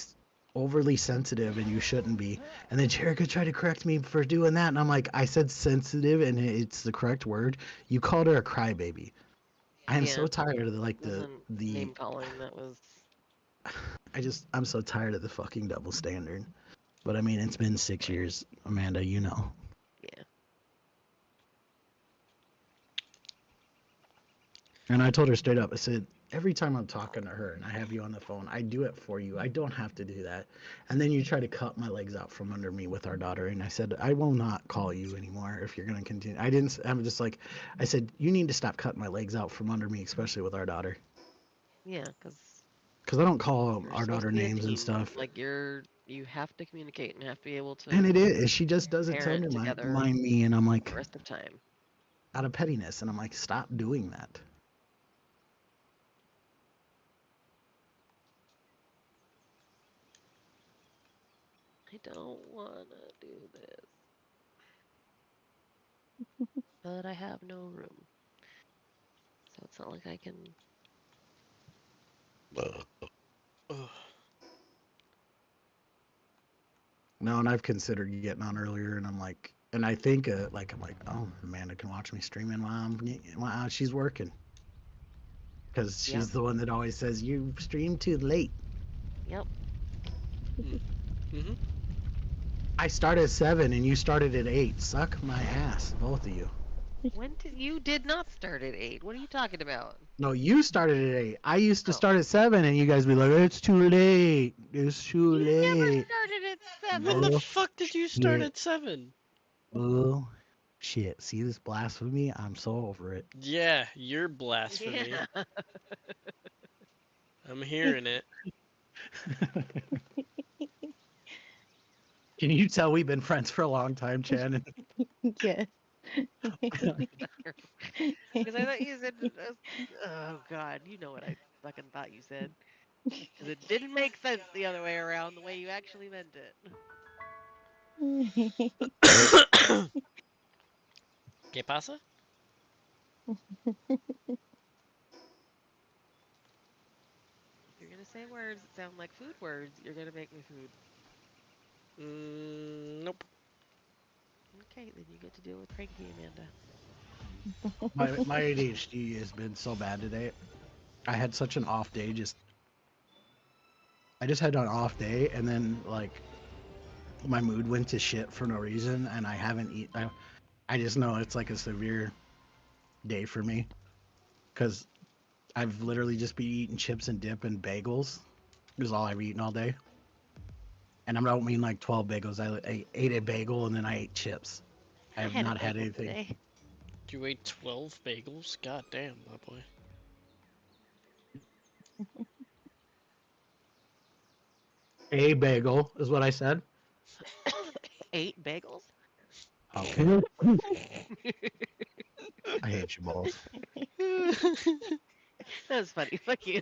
overly sensitive and you shouldn't be. And then Jerica tried to correct me for doing that, and I'm like, I said sensitive and it's the correct word. You called her a crybaby. I am so tired of the name calling that was I'm so tired of the fucking double standard. But I mean, it's been 6 years, Amanda. You know. Yeah. And I told her straight up. I said, every time I'm talking to her and I have you on the phone, I do it for you. I don't have to do that. And then you try to cut my legs out from under me with our daughter. And I said, I will not call you anymore if you're going to continue. I'm just like, I said, you need to stop cutting my legs out from under me, especially with our daughter. Yeah, because I don't call you're our supposed daughter to be a names and team. stuff. Like you have to communicate and have to be able to And it is. She just doesn't tell parent me together mind me. And I'm the like, rest of time. out of pettiness. And I'm like, stop doing that. I don't want to do this. But I have no room. So it's not like I can... No, and I've considered getting on earlier, and I'm like, and I think, like, I'm like, oh, Amanda can watch me streaming while she's working. Because she's the one that always says, you stream too late. Yep. Mm-hmm. I started at 7, and you started at 8. Suck my ass, both of you. You did not start at 8. What are you talking about? No, you started at 8. I used to start at 7, and you guys be like, it's too late. It's too late. You never started at 7. When the fuck did you start at 7? Oh, shit. See this blasphemy? I'm so over it. Yeah, you're blasphemy. Yeah. I'm hearing it. Can you tell we've been friends for a long time, Shannon? Yes. Because I thought you said, oh god, you know what I fucking thought you said. Because it didn't make sense the other way around, the way you actually meant it. ¿Qué pasa? If you're gonna say words that sound like food words, you're gonna make me food. Nope. Okay, then you get to deal with Cranky Amanda. My ADHD has been so bad today. I had such an off day. I just had an off day, and then like my mood went to shit for no reason, and I haven't eaten. I just know it's like a severe day for me, because I've literally just been eating chips and dip and bagels. Is all I've eaten all day. And I don't mean like 12 bagels. I ate a bagel and then I ate chips. I have not had anything. Today. You ate 12 bagels? God damn, my boy. A bagel is what I said. 8 bagels? Okay. I hate you both. That was funny. Fuck you.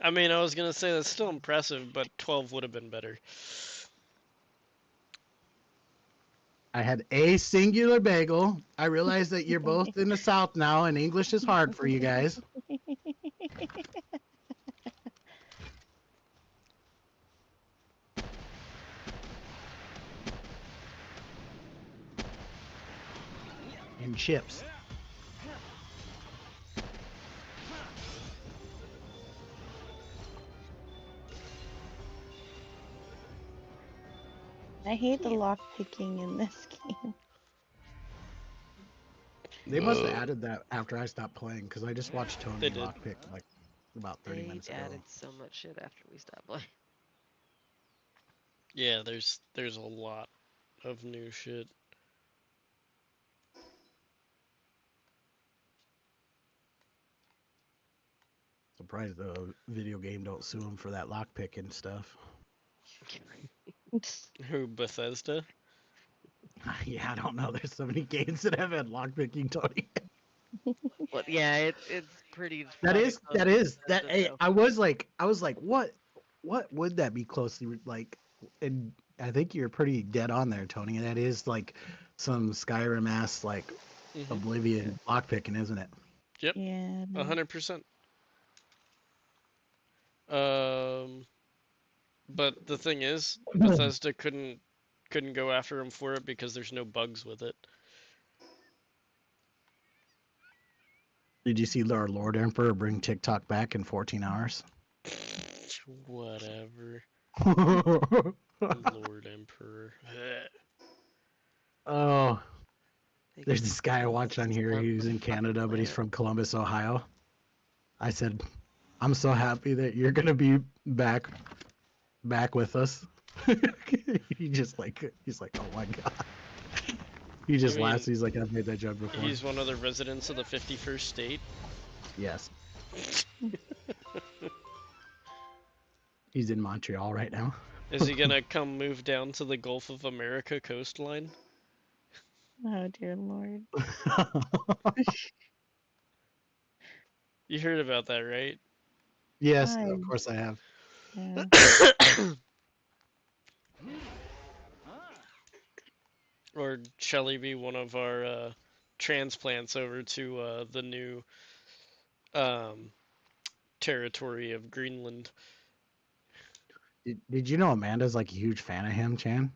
I mean, I was gonna say that's still impressive, but 12 would have been better. I had a singular bagel. I realize that you're both in the South now, and English is hard for you guys. And chips. I hate the lock picking in this game. They must have added that after I stopped playing, because I just watched Tony They did. lockpick like about 30 minutes They ago. added so much shit after we stopped playing. Yeah, there's a lot of new shit. Surprised the video game don't sue them for that lockpick and stuff. Who, Bethesda? Yeah, I don't know. There's so many games that have had lockpicking, Tony. Well, yeah, it's pretty. That is. though. I was like, what would that be closely like? And I think you're pretty dead on there, Tony. That is like some Skyrim ass like Oblivion lockpicking, isn't it? Yep. Yeah. 100%. But the thing is, Bethesda couldn't go after him for it because there's no bugs with it. Did you see our Lord Emperor bring TikTok back in 14 hours? Whatever. Lord Emperor. Oh, They there's can this guy I watch on here. stump He's the in fucking Canada, but he's planet. from Columbus, Ohio. I said, I'm so happy that you're gonna be back with us. He's like, oh my god. He just You mean laughs. He's like, I've made that joke before. he's one of the residents of the 51st state? Yes. He's in Montreal right now. Is he gonna come move down to the Gulf of America coastline? Oh dear lord. You heard about that, right? Yes, I of course I have. yeah. Or shall he be one of our transplants over to the new territory of Greenland? Did you know Amanda's like a huge fan of him, Chan?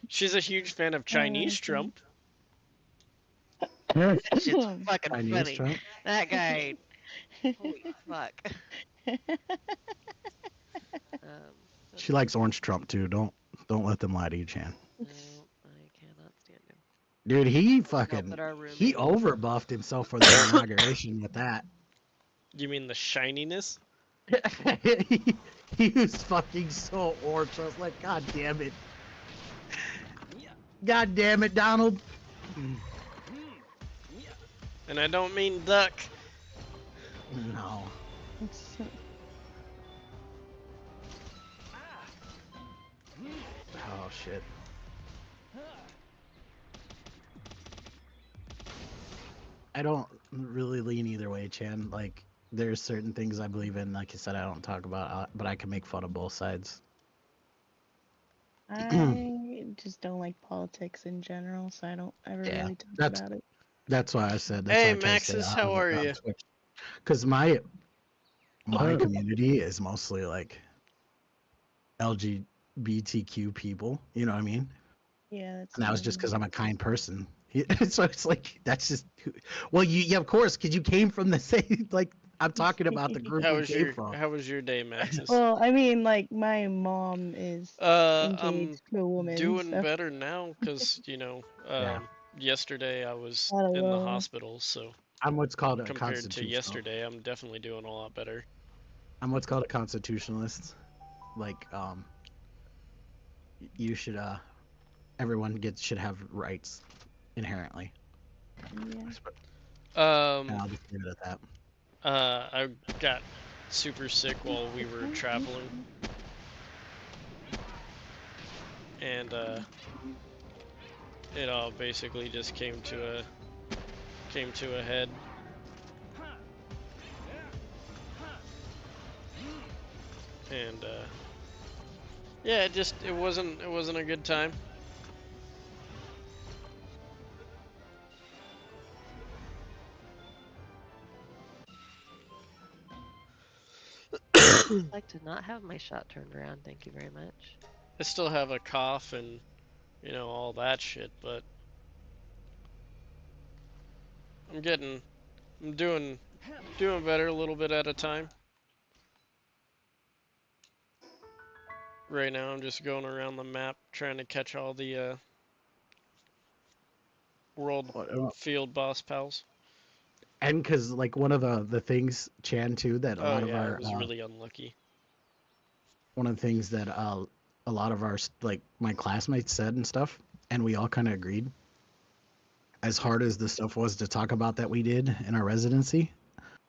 She's a huge fan of Chinese Trump. That shit's fucking Chinese funny. Trump? That guy. Holy fuck. She likes Orange Trump too. Don't let them lie to you, Chan. No, I cannot stand him. Dude, he Not fucking that our he roommate. overbuffed himself for the inauguration with that. You mean the shininess? he was fucking so orange. I was like, God damn it. God damn it, Donald. And I don't mean duck. No. Oh shit. I don't really lean either way, Chan. Like, there's certain things I believe in. Like I said, I don't talk about, but I can make fun of both sides. I just don't like politics in general, so I don't ever really talk about it. That's why I said. That's Hey, why I tried to say Maxis, that how are on you? Twitch. Because my community is mostly like LGBTQ people. You know what I mean? Yeah, that's. And that was just because I'm a kind person. So it's like that's just. Well, yeah, of course, because you came from the same. Like I'm talking about the group How we was came from. How was your day, Maxis? Well, I mean, like my mom is I'm engaged to a woman. doing so. better now because yesterday I was Not in the alone. hospital, so I'm what's called a compared to constitutional. yesterday, I'm definitely doing a lot better. I'm what's called a constitutionalist. Like you should everyone should have rights inherently. Yeah. And I'll just leave it at that. I got super sick while we were traveling, and it all basically just came to a head. And yeah, it wasn't a good time. I'd like to not have my shot turned around, thank you very much. I still have a cough and all that shit, but I'm doing better a little bit at a time. Right now I'm just going around the map trying to catch all the world field boss pals. And because like one of the things, Chan, too, that a lot of our I was really unlucky. One of the things that a lot of our like my classmates said and stuff, and we all kind of agreed. As hard as the stuff was to talk about that we did in our residency,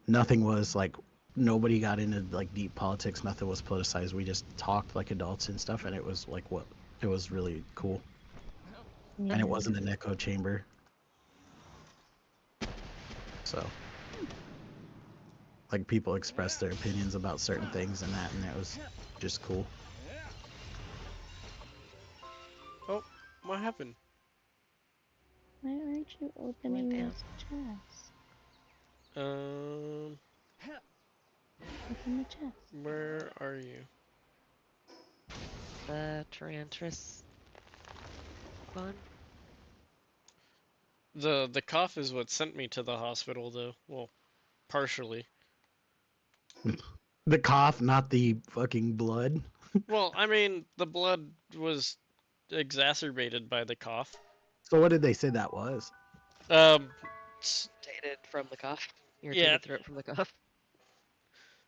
nothing was like nobody got into like deep politics. Nothing was politicized. We just talked like adults and stuff, and it was like it was really cool. Yeah. And it wasn't an echo chamber. So, like people expressed their opinions about certain things and it was just cool. Oh, what happened? Why aren't you opening this chest? Open the chest. Where are you? The Tarantras one. The cough is what sent me to the hospital, though. Well, partially. The cough, not the fucking blood. Well, I mean, the blood was exacerbated by the cough. So what did they say that was? Irritated from the cough. Yeah. Irritated throat from the cough.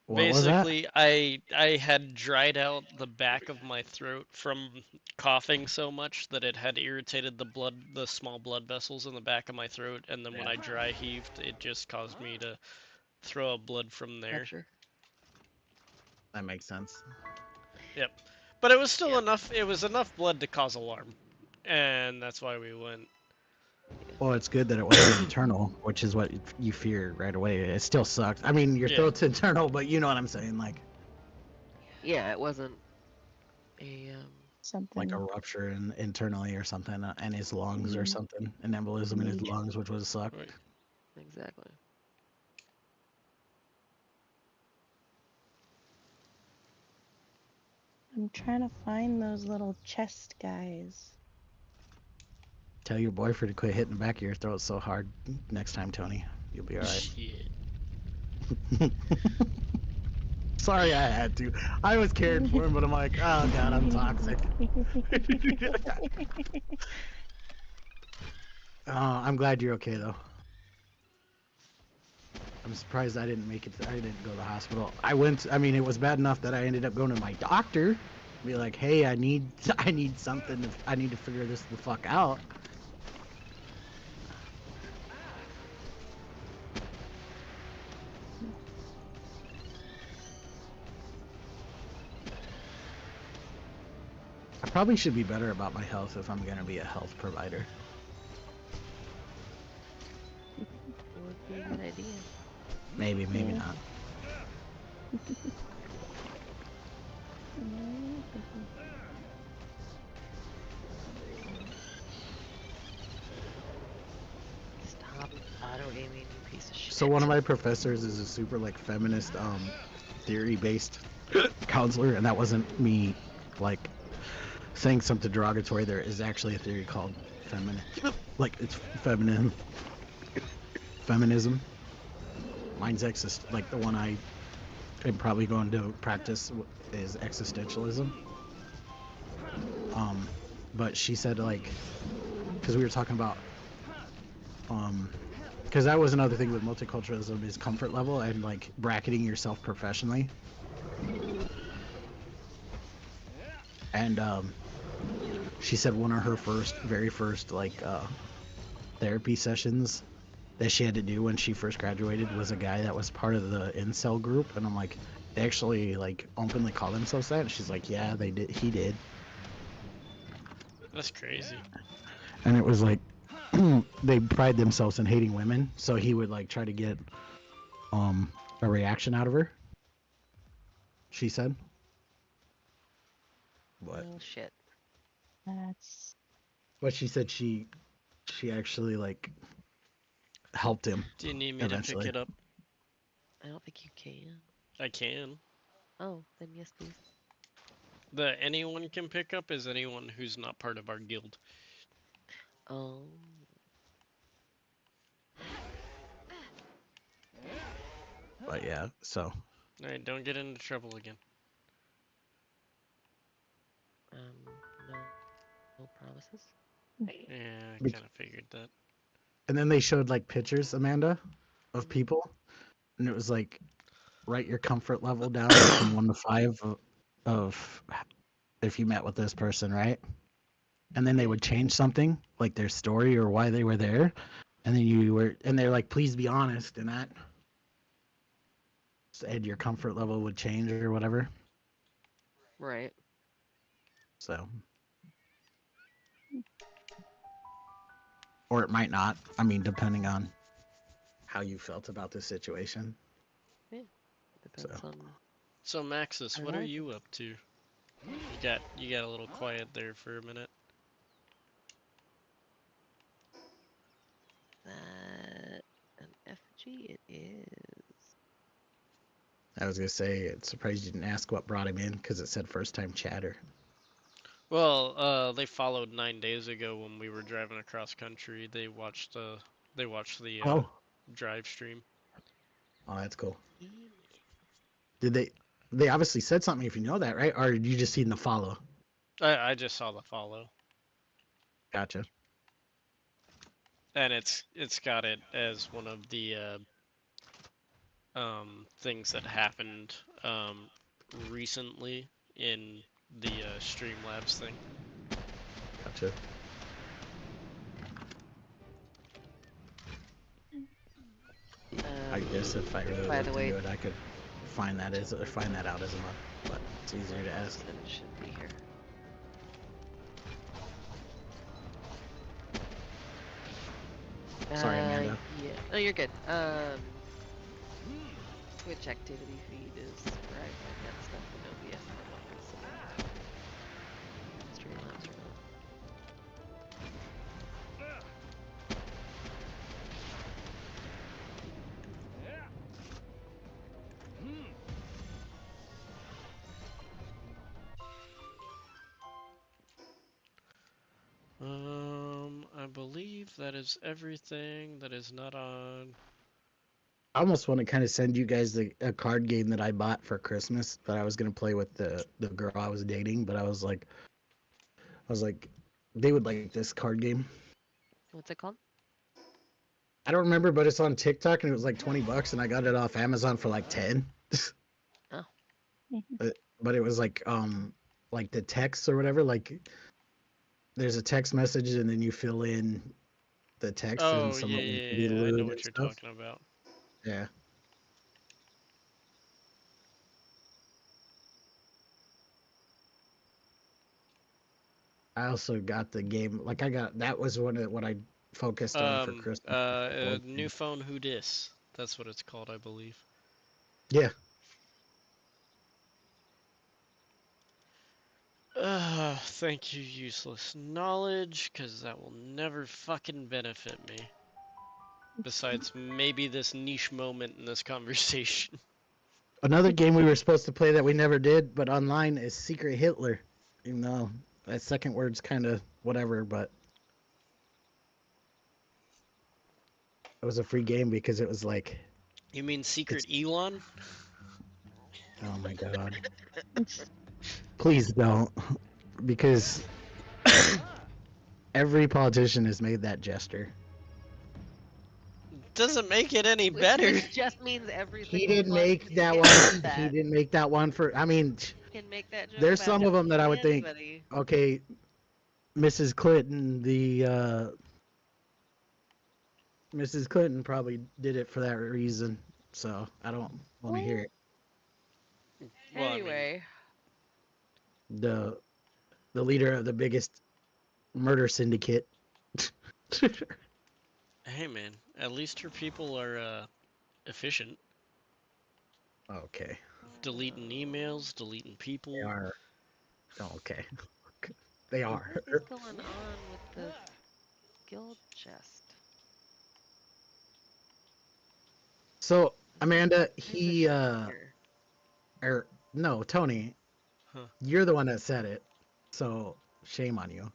What was that? Basically, I had dried out the back of my throat from coughing so much that it had irritated the small blood vessels in the back of my throat, and then when I dry heaved, it just caused me to throw up blood from there. Rupture. That makes sense. Yep. But it was still enough. It was enough blood to cause alarm, and that's why we went. Well, it's good that it wasn't internal, which is what you fear right away. It still sucks. I mean, your throat's internal, but you know what I'm saying, like. Yeah, it wasn't a something like a rupture internally or something, in his lungs or something, an embolism in his lungs, which would suck. Right. Exactly. I'm trying to find those little chest guys. Tell your boyfriend to quit hitting the back of your throat so hard next time, Tony. You'll be all right. Shit. Sorry, I had to. I was caring for him, but I'm like, oh god, I'm toxic. I'm glad you're okay though. I'm surprised I didn't make it. I didn't go to the hospital. I went. I mean, it was bad enough that I ended up going to my doctor. Be like, hey, I need something. I need to figure this the fuck out. I probably should be better about my health if I'm gonna be a health provider. Would be a good idea. Maybe, maybe not. Stop auto-aiming, you piece of shit. So one of my professors is a super like feminist, theory-based counselor, and that wasn't me, like, saying something derogatory. There is actually a theory called like it's feminism. Mine's like the one I am probably going to practice is existentialism. But she said, like, because we were talking about, because that was another thing with multiculturalism is comfort level and like bracketing yourself professionally. And she said one of her very first like therapy sessions that she had to do when she first graduated was a guy that was part of the incel group, and I'm like, they actually like openly call themselves that? And she's like, yeah, they did. He did. That's crazy. And it was like they pride themselves in hating women, so he would like try to get a reaction out of her. She said. What? Oh shit. That's. But she said she actually like helped him. Do you need me eventually. to pick it up? I don't think you can. I can. Oh, then yes, please. The anyone can pick up is anyone who's not part of our guild. Oh. But yeah, so. Alright, don't get into trouble again. No. No promises? Yeah, I kind of figured that. And then they showed like pictures, Amanda, of people, and it was like, write your comfort level down from 1 to 5 of if you met with this person, right? And then they would change something, like their story or why they were there, and then they're like, please be honest, and that said your comfort level would change or whatever. Right. So. Or it might not. I mean, depending on how you felt about the situation. Yeah. Depends on. So Maxis, what are you up to? You got a little quiet there for a minute. That an effigy it is. I was gonna say, it's surprised you didn't ask what brought him in, because it said first time chatter. Well, they followed 9 days ago when we were driving across country. They watched the Oh, drive stream. oh, that's cool. Did they? They obviously said something. If you know that, right? Or you just seen the follow? I just saw the follow, Gotcha. and it's got it as one of the things that happened recently in the Streamlabs thing. Gotcha. I guess if I really by looked the way, into it, I could find that out as a month, but it's easier to ask. then it should be here. Sorry, Amanda. Yeah. No, you're good. Twitch activity feed is where I find that stuff in OBS. I don't know if it's Streamlabs or not. I believe that is everything that is not on. I almost want to kind of send you guys a card game that I bought for Christmas that I was gonna play with the girl I was dating, but I was like, they would like this card game. What's it called? I don't remember, but it's on TikTok and it was like $20, and I got it off Amazon for like 10. Oh. But it was like the text or whatever. Like, there's a text message and then you fill in the text Oh, and some of them yeah, can be I know lewd what and you're stuff. talking about. Yeah. I also got the game. Like, that was one of what I focused on for Christmas. New phone who dis? That's what it's called, I believe. Yeah. Thank you, useless knowledge, because that will never fucking benefit me. Besides maybe this niche moment in this conversation. Another game we were supposed to play that we never did, but online, is Secret Hitler. Even though that second word's kind of whatever, but it was a free game because it was like, You mean Secret Elon? oh my god. Please don't. Because every politician has made that gesture. Doesn't make it any better. Which just means everything. He didn't make that one. He didn't make that one for. I mean, Can make that joke there's about some of them that I would think, anybody. okay, Mrs. Clinton, Mrs. Clinton probably did it for that reason. So I don't want to hear it. Well, Anyway, The leader of the biggest murder syndicate. Hey man, at least her people are efficient. Okay. Deleting emails, deleting people. They are. Oh, okay. They are. what is going on with the guild chest? So Amanda, Where's the or no, Tony, Huh. you're the one that said it. So shame on you.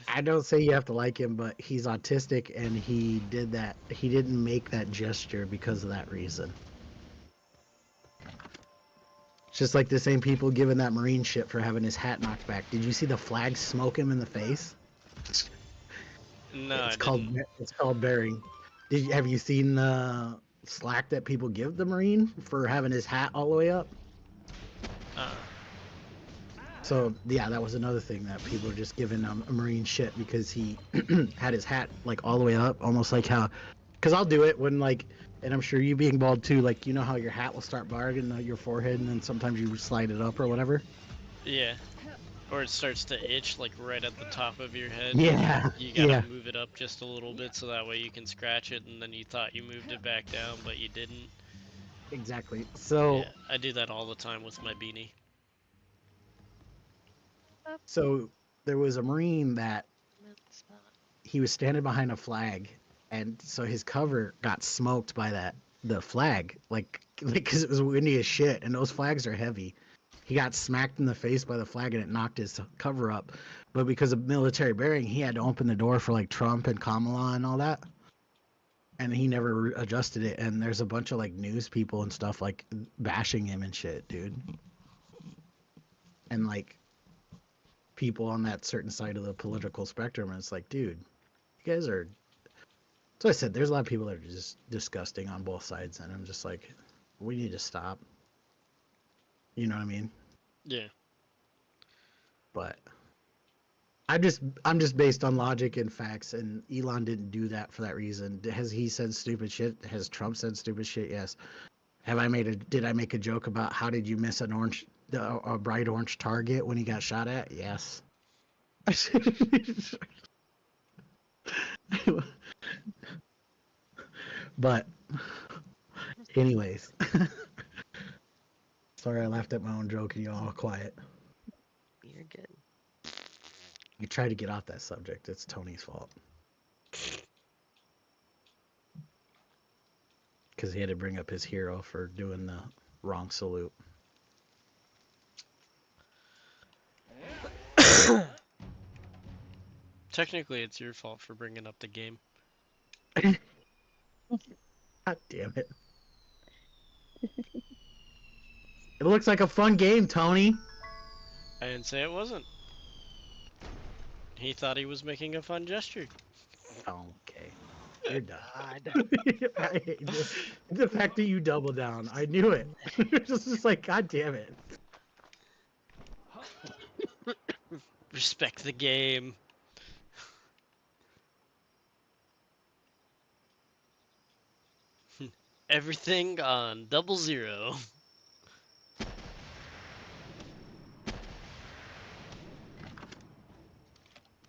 I don't say you have to like him, but he's autistic and he did that. He didn't make that gesture because of that reason. It's just like the same people giving that Marine shit for having his hat knocked back. Did you see the flag smoke him in the face? No, It's called bearing. Have you seen the slack that people give the Marine for having his hat all the way up? So yeah, that was another thing that people are just giving a Marine shit because he had his hat like all the way up, almost like how. Because I'll do it when like, and I'm sure you being bald too, like you know how your hat will start barring your forehead, and then sometimes you slide it up or whatever. Yeah. Or it starts to itch like right at the top of your head. Yeah. You gotta Yeah. move it up just a little bit so that way you can scratch it, and then you thought you moved it back down, but you didn't. Exactly. So. Yeah, I do that all the time with my beanie. So there was a Marine that he was standing behind a flag, and so his cover got smoked by the flag, like because it was windy as shit, and those flags are heavy. he got smacked in the face by the flag and it knocked his cover up. But because of military bearing, he had to open the door for like Trump and Kamala and all that. And he never adjusted it. And there's a bunch of like news people and stuff like bashing him and shit, dude. And like people on that certain side of the political spectrum. And it's like, dude, you guys are. So I said, there's a lot of people that are just disgusting on both sides. And I'm just like, we need to stop. You know what I mean? Yeah. But I'm just based on logic and facts, and Elon didn't do that for that reason. Has he said stupid shit? Has Trump said stupid shit? Yes. Did I make a joke about how did you miss a bright orange target when he got shot at? Yes. But anyways. Sorry, I laughed at my own joke and you all quiet. You're good. You tried to get off that subject. It's Tony's fault. Because he had to bring up his hero for doing the wrong salute. Technically, it's your fault for bringing up the game. God damn it. It looks like a fun game, Tony. I didn't say it wasn't. He thought he was making a fun gesture. Okay. You're done. I hate this. The fact that you double down. I knew it. It's just like, God damn it. Respect the game. Everything on 00.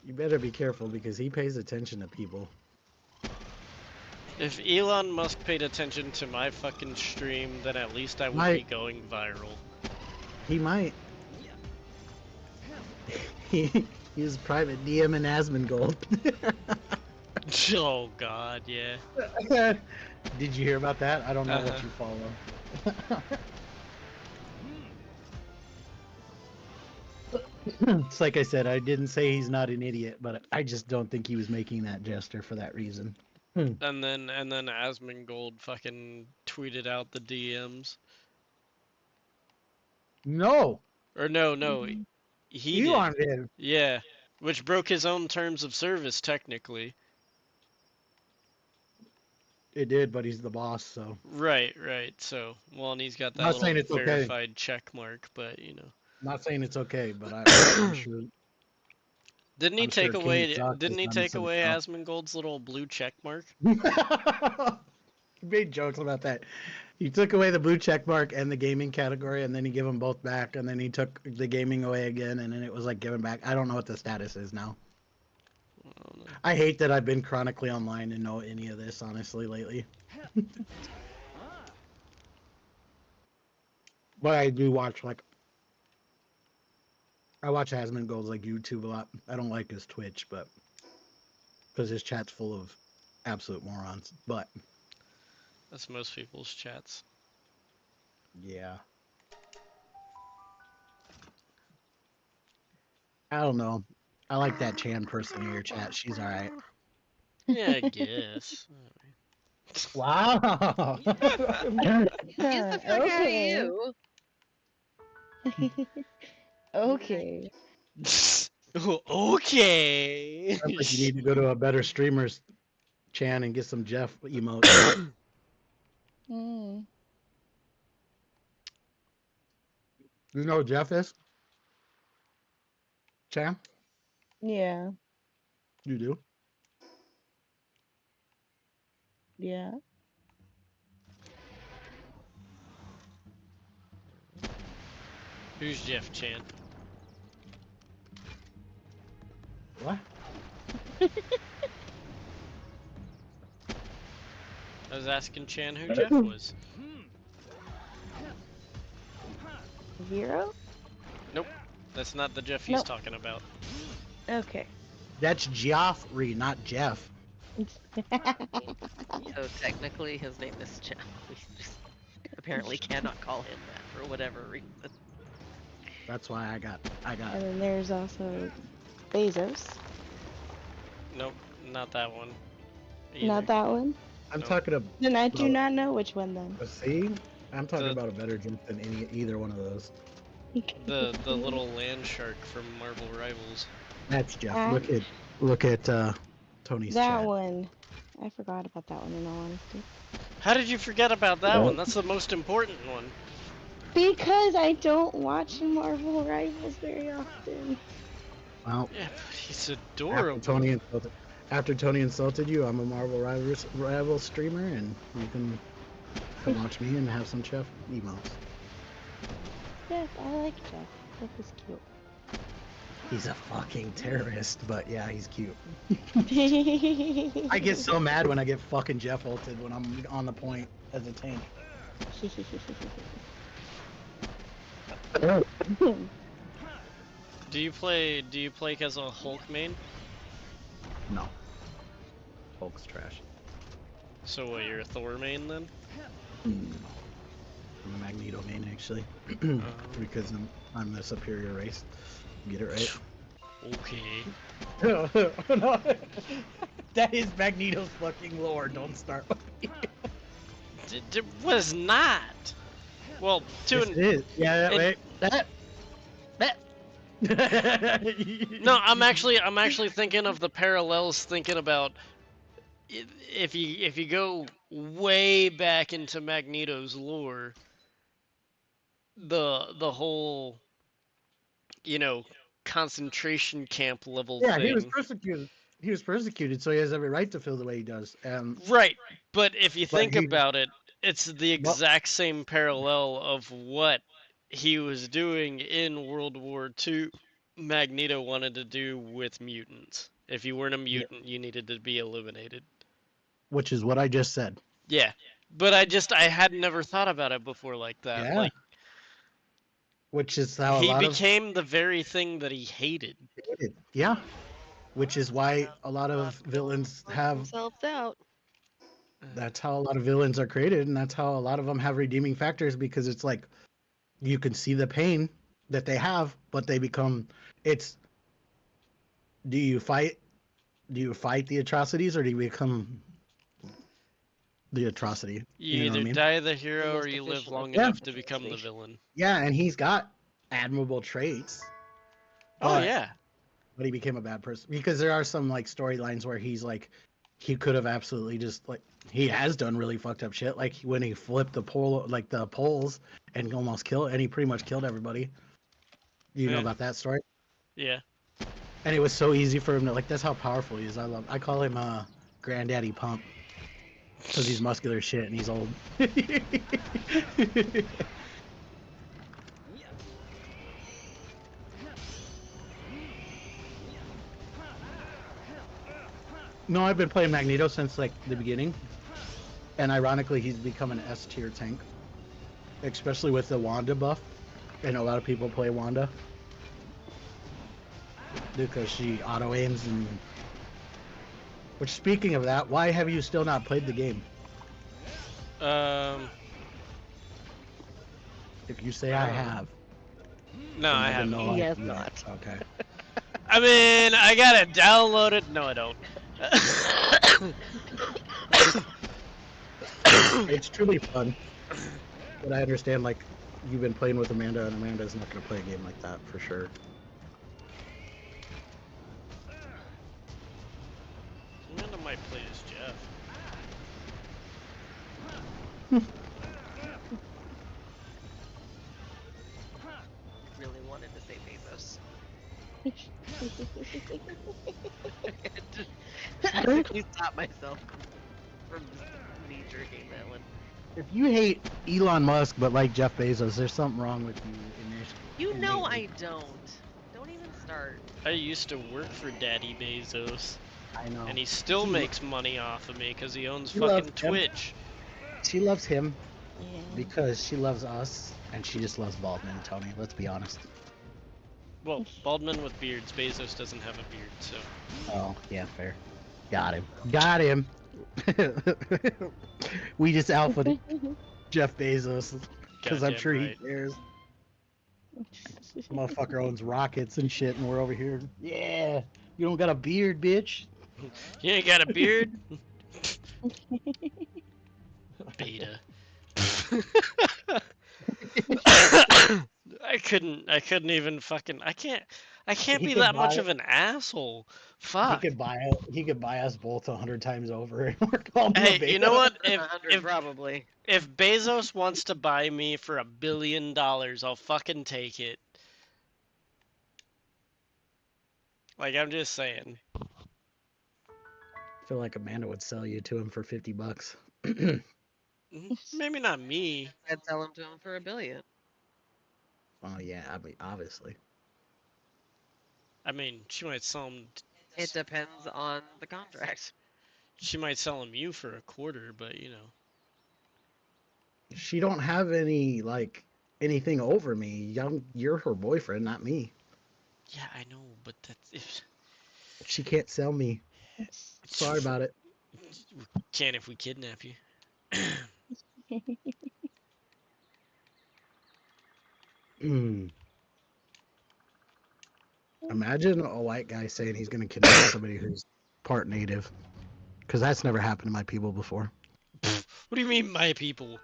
You better be careful because he pays attention to people. If Elon Musk paid attention to my fucking stream, then at least I would be going viral. He might. He's private DM in Asmongold. Oh god, yeah. Did you hear about that? I don't know what you follow. It's like I said, I didn't say he's not an idiot, but I just don't think he was making that gesture for that reason. And then Asmongold fucking tweeted out the DMs. No. Or no, he Elon did. Yeah, which broke his own terms of service technically. It did, but he's the boss, so. Right. So, well, and he's got that Not saying little it's verified check mark, but you know. Not saying it's okay, but I'm sure. Didn't he I'm take sure away? King Zuck Didn't has he done take some away stuff. Asmongold's little blue check mark? He made jokes about that. He took away the blue check mark and the gaming category, and then he gave them both back, and then he took the gaming away again, and then it was like given back. I don't know what the status is now. I hate that I've been chronically online and know any of this, honestly, lately. But I do watch, like, I watch Asmongold's, like, YouTube a lot. I don't like his Twitch, but, because his chat's full of absolute morons, but. That's most people's chats. Yeah. I don't know. I like that Chan person in your chat. She's alright. Yeah, I guess. Wow. Get the fuck out of you. Okay. Okay. Sounds like you need to go to a better streamer's Chan and get some Jeff emotes. Mm. You know who Jeff is? Chan? Yeah. You do? Yeah. Who's Jeff Chan? What? I was asking Chan who Jeff was. Zero? Nope, that's not the Jeff he's Nope. talking about. Okay. That's Geoffrey, not Jeff. So technically his name is Jeff. We just apparently cannot call him that for whatever reason. That's why I got. And then there's also Bezos. Nope, not that one. Either. Not that one. I'm Nope. talking about. Then I do not know which one then. See, I'm talking The- about a better jump than either one of those. The little land shark from Marvel Rivals. That's Jeff. Look at Tony's That chat. one. I forgot about that one in all honesty. How did you forget about that one? That's the most important one. Because I don't watch Marvel Rivals very often. Well, Yeah, but he's adorable. After Tony insulted you, I'm a Marvel Rivals streamer, and you can come watch me and have some Jeff emotes. Jeff, I like Jeff. Jeff is cute. He's a fucking terrorist, but yeah, he's cute. I I get so mad when I get fucking Jeff ulted when I'm on the point as a tank. Do you play as a Hulk main? No. Hulk's trash. So what, you're a Thor main then? I'm a Magneto main actually, because I'm the superior race. Get it right? Okay. No, that is Magneto's fucking lore. Don't start with me. It was not. Well, Yes, it is. Yeah, wait. That. No, I'm actually thinking of the parallels. Thinking about if you go way back into Magneto's lore, the whole, you know, concentration camp level Yeah, thing. he was persecuted. He was persecuted, so he has every right to feel the way he does. Right, but if you think he- about it, it's the exact same parallel of what he was doing in World War II. Magneto wanted to do with mutants. If you weren't a mutant, you needed to be eliminated. Which is what I just said. Yeah, but I had never thought about it before like that. Yeah. Like, which is how he a lot became the very thing that he hated. Yeah. Which is why a lot of villains have. Themselves out. That's how a lot of villains are created, and that's how a lot of them have redeeming factors, because it's like you can see the pain that they have, but they become. It's. Do you fight the atrocities, or do you become the atrocity? You know either what I mean? die the hero or you live long enough to become the villain. Yeah, and he's got admirable traits. Oh but- yeah. But he became a bad person, because there are some like storylines where he's like, he could have absolutely just like, he has done really fucked up shit, like when he flipped the poles and almost killed, and he pretty much killed everybody. You know Yeah. about that story? Yeah. And it was so easy for him to like. That's how powerful he is. I call him Granddaddy Pump, because he's muscular as shit and he's old. No, I've been playing Magneto since like the beginning, and ironically, he's become an S tier tank, especially with the Wanda buff. And a lot of people play Wanda because she auto aims and. Which, speaking of that, why have you still not played the game? If you say I have. No, I haven't. No, He has not. Okay. I mean, I gotta download it. No, I don't. It's truly fun, but I understand like you've been playing with Amanda, and Amanda's not going to play a game like that for sure. Amanda might play as Jeff. Really wanted to say Bezos. I physically stopped myself from just knee-jerking that one. If you hate Elon Musk but like Jeff Bezos, there's something wrong with you initially. You know I don't. Don't even start. I used to work for Daddy Bezos. I know. And he still makes money off of me because he owns She fucking loves him. Twitch. She loves him Yeah. because she loves us, and she just loves Baldwin, Tony. Let's be honest. Well, Baldwin with beards. Bezos doesn't have a beard, so. Oh, yeah, fair. Got him. Got him. We just alpha Jeff Bezos because I'm Goddamn sure right. he cares. Motherfucker owns rockets and shit, and we're over here. Yeah, you don't got a beard, bitch. You ain't got a beard? Beta. I couldn't even fucking I can't He be could that much buy of an asshole. he Fuck. could buy us both 100 times over, and we're calling him a Hey, beta. you know what? Than 100 probably. If Bezos wants to buy me for $1 billion, I'll fucking take it. Like, I'm just saying. I feel like Amanda would sell you to him for $50. Maybe not me. I'd sell him to him for $1 billion. Oh yeah, I mean, obviously. I mean, she might sell him. It depends on the contract. She might sell him you for $25, but you know. She don't have any like anything over me. You're her boyfriend, not me. Yeah, I know, but that's if She can't sell me. Sorry about it. we can't if we kidnap you. Imagine a white guy saying he's going to kidnap somebody who's part native, because that's never happened to my people before. What do you mean, my people?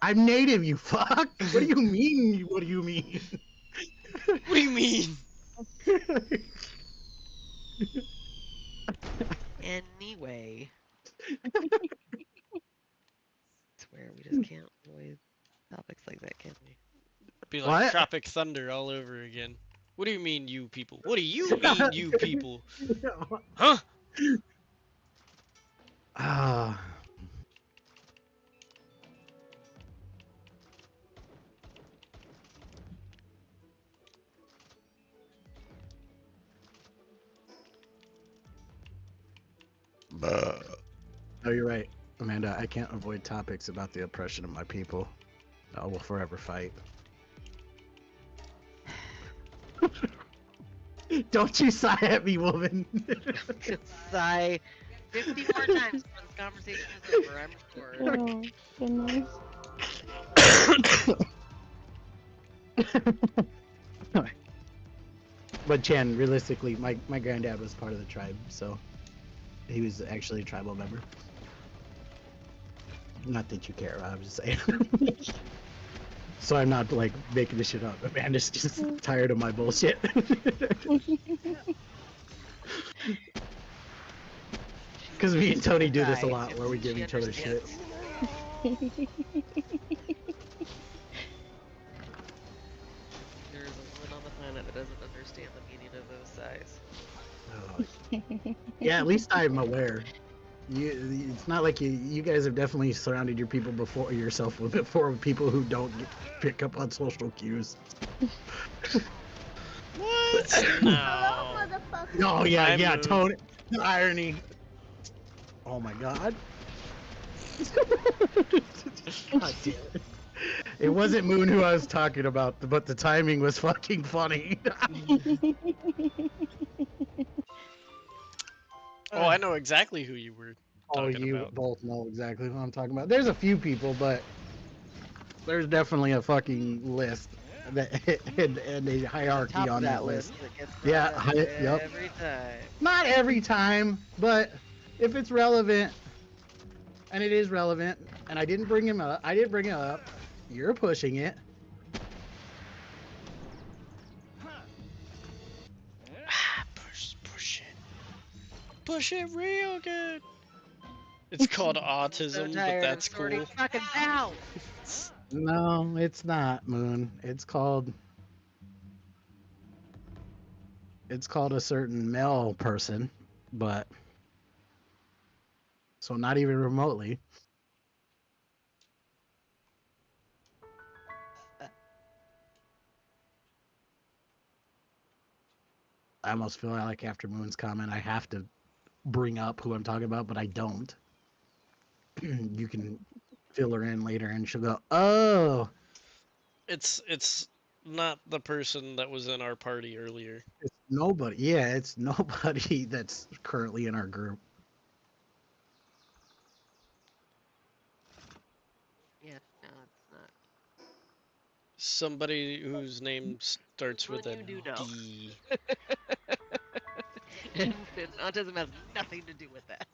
I'm native, you fuck. What do you mean? What do you mean? What do you mean? Anyway. I swear we just can't avoid topics like that, can we? Be like What? Tropic Thunder all over again. What do you mean, you people? What do you mean, you people? Huh? Ah. No, you're right, Amanda. I can't avoid topics about the oppression of my people. I will forever fight. Don't you sigh at me, woman. Sigh 50 more times before this conversation is over, I'm sure. Oh, goodness. But Chan, realistically, my granddad was part of the tribe, so he was actually a tribal member. Not that you care, I'm just saying. So I'm not like making this shit up. Amanda's just tired of my bullshit. Because me and Tony do this a lot, where we give each other shit. There is a woman on the planet that doesn't understand the meaning of those sighs. Yeah, at least I'm aware. It's not like you guys have definitely surrounded your people yourself with people who don't pick up on social cues. What? No. Oh yeah, I moved. Tony. The irony. Oh my god. God damn it. It wasn't Moon who I was talking about, but the timing was fucking funny. Oh, I know exactly who you were talking about. Both know exactly who I'm talking about. There's a few people, but there's definitely a fucking list and a hierarchy Top on of that list. that gets Yeah, brought up yep. every time. Not every time, but if it's relevant, and it is relevant, and I didn't bring it up. You're pushing it. Push it real good. It's called autism, but that's cool. Fucking down. No, it's not, Moon. It's called a certain male person, but so not even remotely. I almost feel like after Moon's comment, I have to bring up who I'm talking about, but I don't. You can fill her in later, and she'll go, "Oh." It's not the person that was in our party earlier. It's nobody. Yeah, it's nobody that's currently in our group. Yeah, no, it's not. Somebody whose name starts with Moon, a you do know. D. and autism has nothing to do with that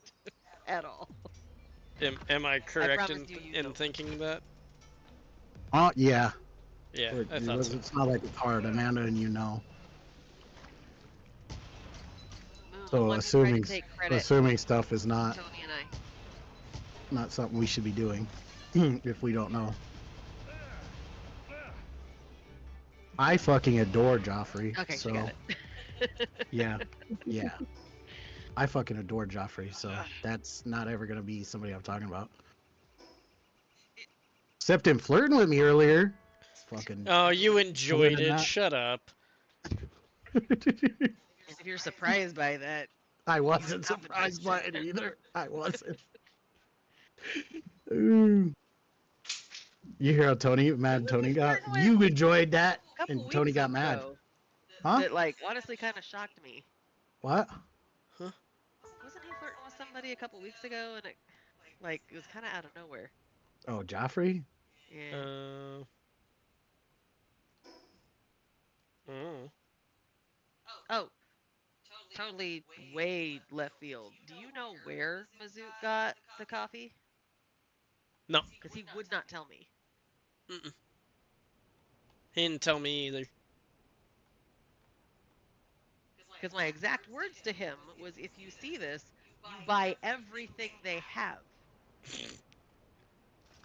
at all. Am I correct promise you, you in know. thinking that? Oh yeah. Yeah, It, I thought so. it's not like it's hard, Amanda, and you know. Moon, the So one who tried to assuming take credit, assuming stuff is not Tony and I. not something we should be doing if we don't know. I fucking adore Joffrey. Okay, so she got it. yeah, yeah. I fucking adore Joffrey, so that's not ever gonna be somebody I'm talking about. Except him flirting with me earlier. Fucking. Oh, you enjoyed than it. that. Shut up. If you're surprised by that, I wasn't Stop it, surprised by it Justin. either. I wasn't. Ooh. You hear how mad Tony got? flirting with? You enjoyed that, a couple and Tony weeks got mad. ago, Huh? That like honestly kind of shocked me. What? Wasn't he flirting with somebody a couple weeks ago, and it was kind of out of nowhere? Oh, Joffrey? Yeah. Oh, totally way left field. Do you know where Mazoot got the coffee? No. Because he would not tell me. Mm-mm. He didn't tell me either. Because my exact words to him was, if you see this, you buy everything they have.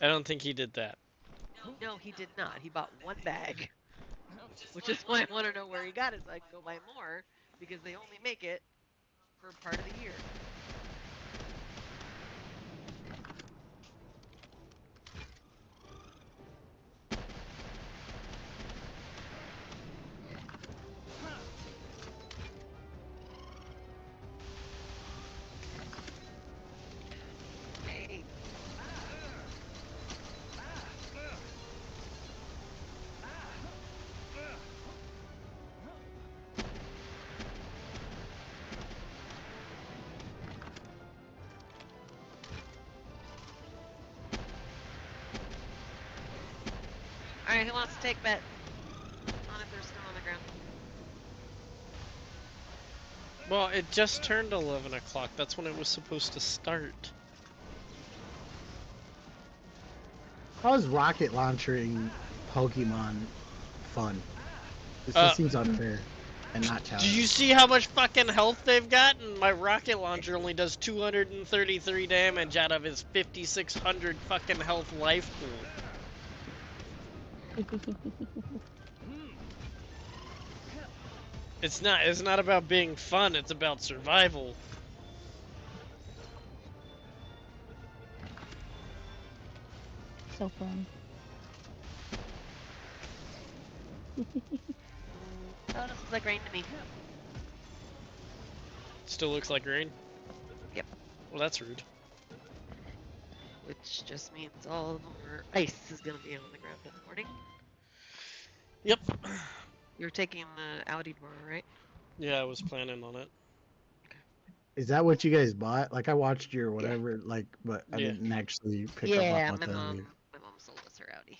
I don't think he did that. No, he did not. He bought one bag. Which is why I want to know where he got it so I can go buy more. Because they only make it for part of the year. Hey. Alright, who wants to take bet on if they're still on the ground? Well, it just turned 11 o'clock. That's when it was supposed to start. How's rocket launching Pokemon fun? This just seems unfair and not challenging. Do you see how much fucking health they've gotten? My rocket launcher only does 233 damage out of his 5,600 fucking health life pool. It's not about being fun, it's about survival. So fun. Oh, this looks like rain to me. Still looks like rain? Yep. Well, that's rude. Which just means all more ice is going to be on the ground in the morning. Yep. You're taking the Audi tomorrow, right? Yeah, I was planning on it. Is that what you guys bought? Like I watched your whatever, like, but I Yeah. didn't actually pick Yeah, up my on mom what sold us her Audi.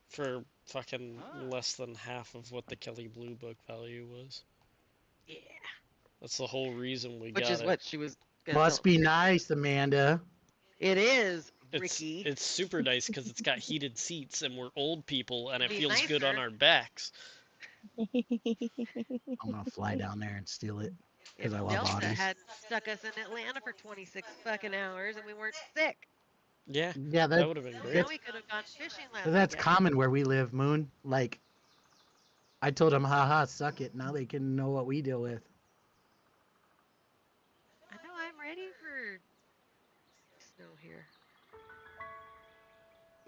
For fucking less than half of what the Kelly Blue Book value was. Yeah. That's the whole reason we Which got is it. what she was the gonna must sell be it for. nice, Amanda. It is, It's Ricky. it's super nice because it's got heated seats and we're old people and it Be feels good on nicer. our backs. I'm gonna fly down there and steal it If because I love Delta Audis. hadn't stuck us in Atlanta for 26 fucking hours and we weren't sick, Yeah, Yeah, that would have been now great. we could have gone fishing last that's weekend. common where we live, Moon. Like, I told them, haha, suck it. Now they can know what we deal with. I know I'm ready for snow here.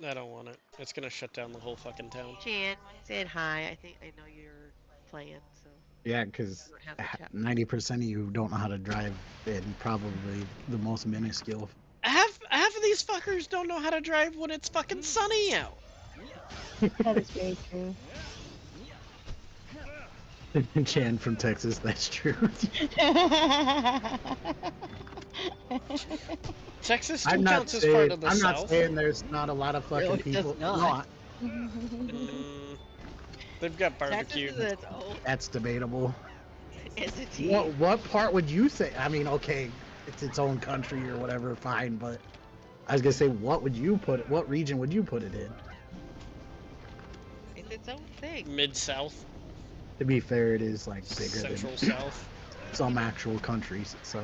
Oh. I don't want it. It's gonna shut down the whole fucking town. Chan said hi. I know you're playing, so Yeah, because you don't have the chat. 90% of you don't know how to drive in probably the most minuscule. Half of these fuckers don't know how to drive when it's fucking sunny out. That is very true. Chan from Texas, that's true. Texas still I'm not counts as part saying of the I'm South. not saying there's not a lot of fucking No, it does people. not. No, They've got Texas barbecue. is its own That's debatable. entity. What part would you say? I mean, okay, it's its own country or whatever, fine, but I was gonna say, what would you put it? What region would you put it in? It's its own thing. Mid-South, To be fair, it is like bigger Central than South. some actual countries. So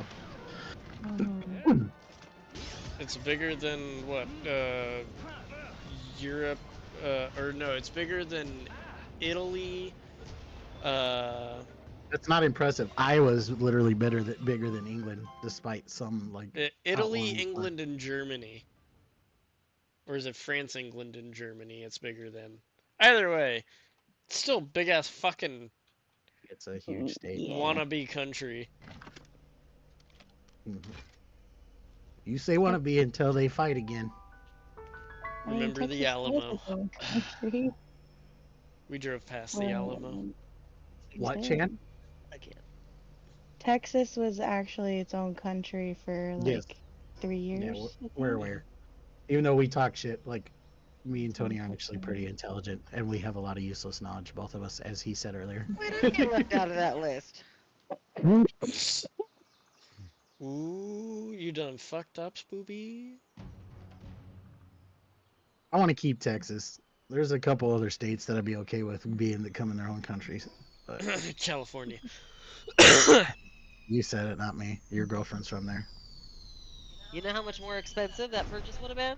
It's bigger than what? Europe, or no, it's bigger than Italy. that's not impressive. Iowa's literally bigger than England, despite some like Italy, outlines, England, and Germany. Or is it France, England, and Germany? It's bigger than. Either way, it's still big ass fucking It's a huge state. wannabe country. You say wannabe until they fight again. Remember the Texas Alamo? was its own country. We drove past the Alamo. What, did. Chan? I can't. Texas was actually its own country for like Yes. 3 Yeah, years. we're aware. Even though we talk shit, like me and Tony are actually pretty intelligent, and we have a lot of useless knowledge, both of us, as he said earlier. We didn't get left out of that list. Ooh, you done fucked up, Spoopy. I want to keep Texas. There's a couple other states that I'd be okay with becoming their own countries. But California. you said it, not me. Your girlfriend's from there. You know how much more expensive that purchase would have been?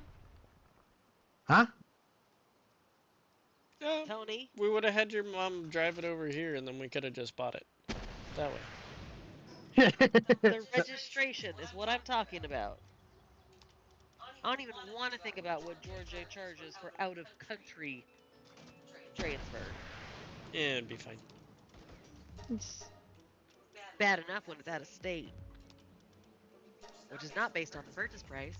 Huh? Yeah, Tony? we would have had your mom drive it over here, and then we could have just bought it that way. The registration is what I'm talking about. I don't even want to think about what Georgia charges for out-of-country transfer. Yeah, it'd be fine. It's Bad enough when it's out of state, which is not based on the purchase price,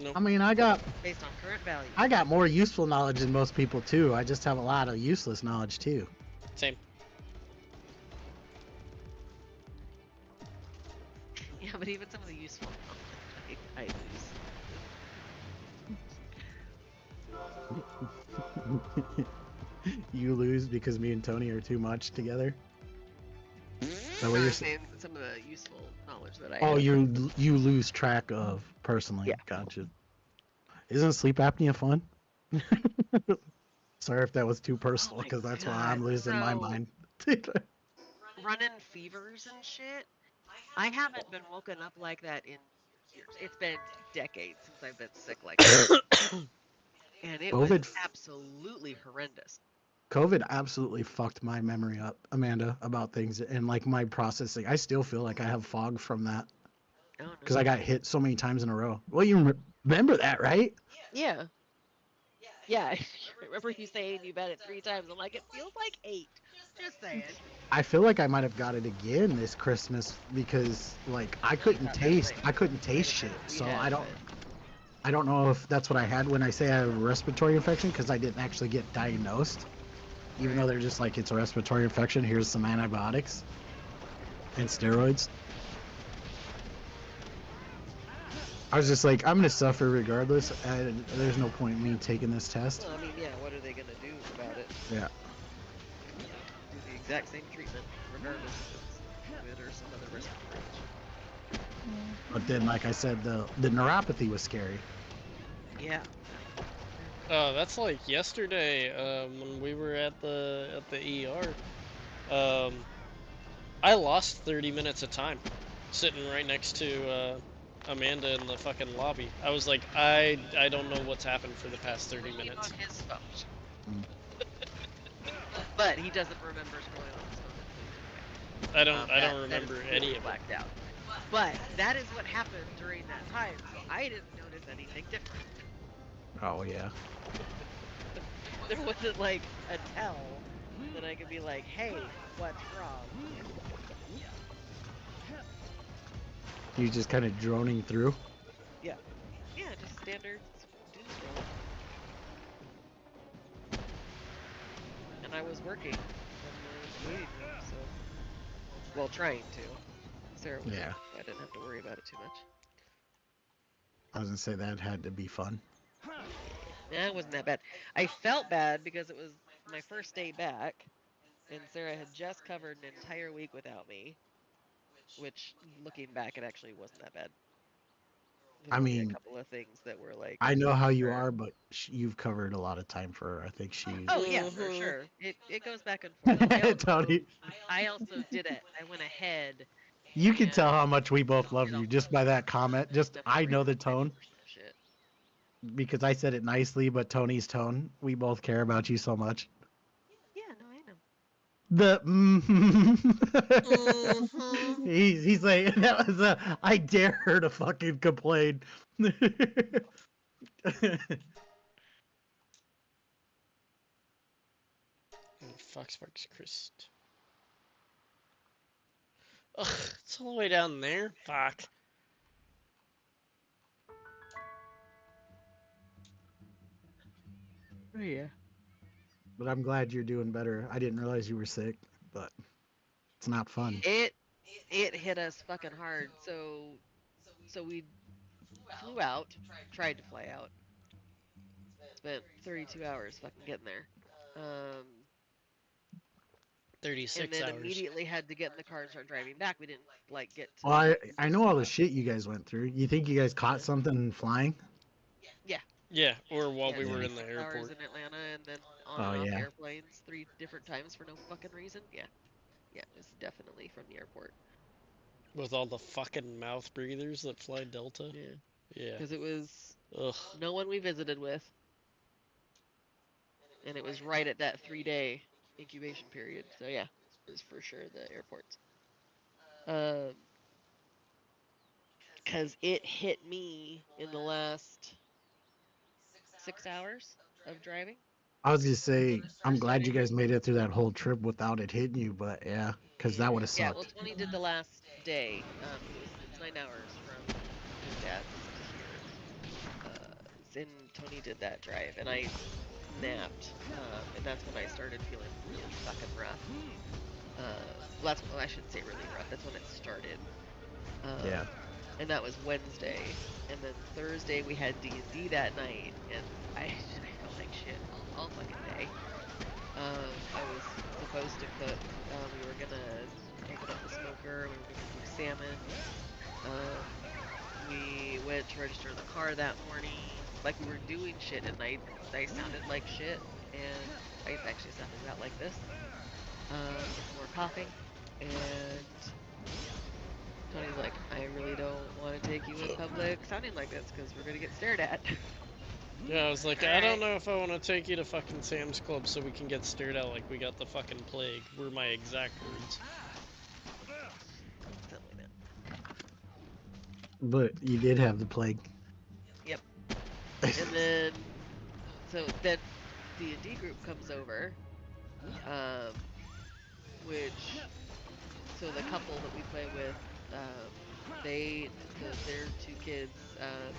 Nope. I mean, I got based on current value. more useful knowledge than most people too. I just have a lot of useless knowledge too. Same. Yeah, but even some of the useful knowledge, I lose. You lose because me and Tony are too much together. That what No, you're I'm saying? saying some of the useful knowledge that I Oh, have. you lose track of personally. Yeah. Gotcha. Isn't sleep apnea fun? Sorry if that was too personal, my because that's why God, I'm losing my so- mind. Running fevers and shit. I haven't been woken up like that in years. It's been decades since I've been sick like that. And it was COVID absolutely horrendous. COVID absolutely fucked my memory up, Amanda, about things and like my processing. I still feel like I have fog from that Oh, no. because I got hit so many times in a row. Well, you remember that, right? Yeah. Yeah, I remember you saying you've had it 3 times. I'm like, it feels like 8. Just saying. I feel like I might have got it again this Christmas because like I couldn't taste shit. So I don't know if that's what I had when I say I have a respiratory infection because I didn't actually get diagnosed. Even though they're just like, it's a respiratory infection, here's some antibiotics and steroids. I was just like, I'm gonna suffer regardless, and there's no point in me taking this test. Well, I mean, yeah, what are they going to do about it? Yeah. Do the exact same treatment, regardless if it's COVID or some other respiratory issue. But then, like I said, the neuropathy was scary. Yeah. That's like yesterday, when we were at the ER. I lost 30 minutes of time sitting right next to Amanda in the fucking lobby. I was like, I don't know what's happened for the past 30 minutes. On his phone. But he doesn't remember scrolling on his phone. I don't That remember is any of it. blacked out. But that is what happened during that time, so I didn't notice anything different. Oh yeah. There wasn't like a tell that I could be like, hey, what's wrong? You just kind of droning through. Yeah. Yeah, just standard doom scrolling. And I was working from the waiting room, so... Well, trying to. Sarah was Yeah. I didn't have to worry about it too much. I was gonna say that had to be fun. It wasn't that bad. I felt bad because it was my first day back, and Sarah had just covered an entire week without me. Which, looking back, it actually wasn't that bad. There I were only a mean, couple of things that were like. I know how you or- are, but you've covered a lot of time for her. I think she. Oh yeah, for sure. It goes back and forth. Tony, I also did it. I went ahead. you can and tell how much we both love did a you just whole by that comment. Just I know the preparation tone for some shit. because I said it nicely, but Tony's tone. We both care about you so much. Yeah, no, I know. The he's like that was a I dare her to fucking complain. Foxparks Christ. Ugh, it's all the way down there. Fuck. Oh, yeah. But I'm glad you're doing better. I didn't realize you were sick, but it's not fun. It hit us fucking hard. So we flew out, tried to fly out. Spent 32 hours fucking getting there. 36 and then hours. immediately had to get in the car and start driving back. We didn't like get to. Well, I know all the shit you guys went through. You think you guys caught something flying? Yeah. Yeah, or while Yeah, we were in the 6 hours airport. in Atlanta and then on Oh, and off yeah. airplanes 3 different times for no fucking reason. Yeah. Yeah, it was definitely from the airport. With all the fucking mouth breathers that fly Delta. Yeah. Yeah. Because it was Ugh. no one we visited with. And it was right at that 3-day incubation period. So yeah, it was for sure the airports. Because it hit me in the last 6 hours of driving. I was gonna say, I'm glad you guys made it through that whole trip without it hitting you, but yeah, because that would have Yeah, sucked. well, Tony did the last day. It's 9 hours from his dad's to here. And Tony did that drive, and I napped, and that's when I started feeling really fucking rough. Well, I shouldn't say really rough. That's when it started. Yeah. And that was Wednesday, and then Thursday we had D&D that night, and I felt like shit all fucking day. I was supposed to cook. We were gonna open up the smoker. We were gonna do salmon. We went to register the car that morning. Like, we were doing shit, and I sounded like shit, and I actually sounded about like this. More coughing, and Tony's like, I really don't want to take you in public sounding like this because we're gonna get stared at. Yeah, I was like, I don't know if I want to take you to fucking Sam's Club so we can get stared at like we got the fucking plague. Were my exact words. Something like that. But you did have the plague. Yep. And then, so then D&D group comes over, which, so the couple that we play with, their 2 kids,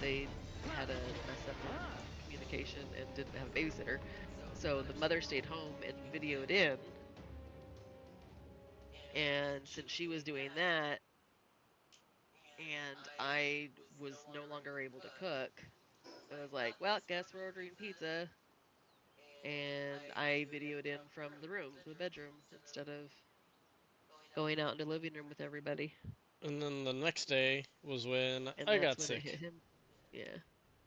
they had a mess up in communication and didn't have a babysitter. So the mother stayed home and videoed in. And since she was doing that, and I was no longer able to cook, I was like, well, guess we're ordering pizza. And I videoed in from the bedroom, instead of going out into the living room with everybody. And then the next day was when And I that's got when sick. it hit him. Yeah.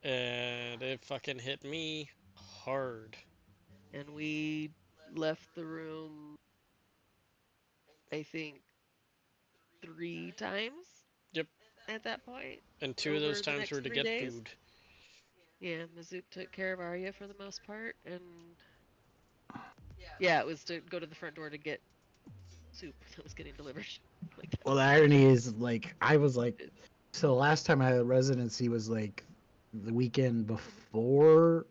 And it fucking hit me hard. And we left the room, I think, 3 times. Yep. At that point. And 2 of those times were to get food. Yeah, Mizook took care of Arya for the most part, and yeah, it was to go to the front door to get soup that was getting delivered. Like that. Well, the irony is, like, I was like, so the last time I had a residency was like the weekend before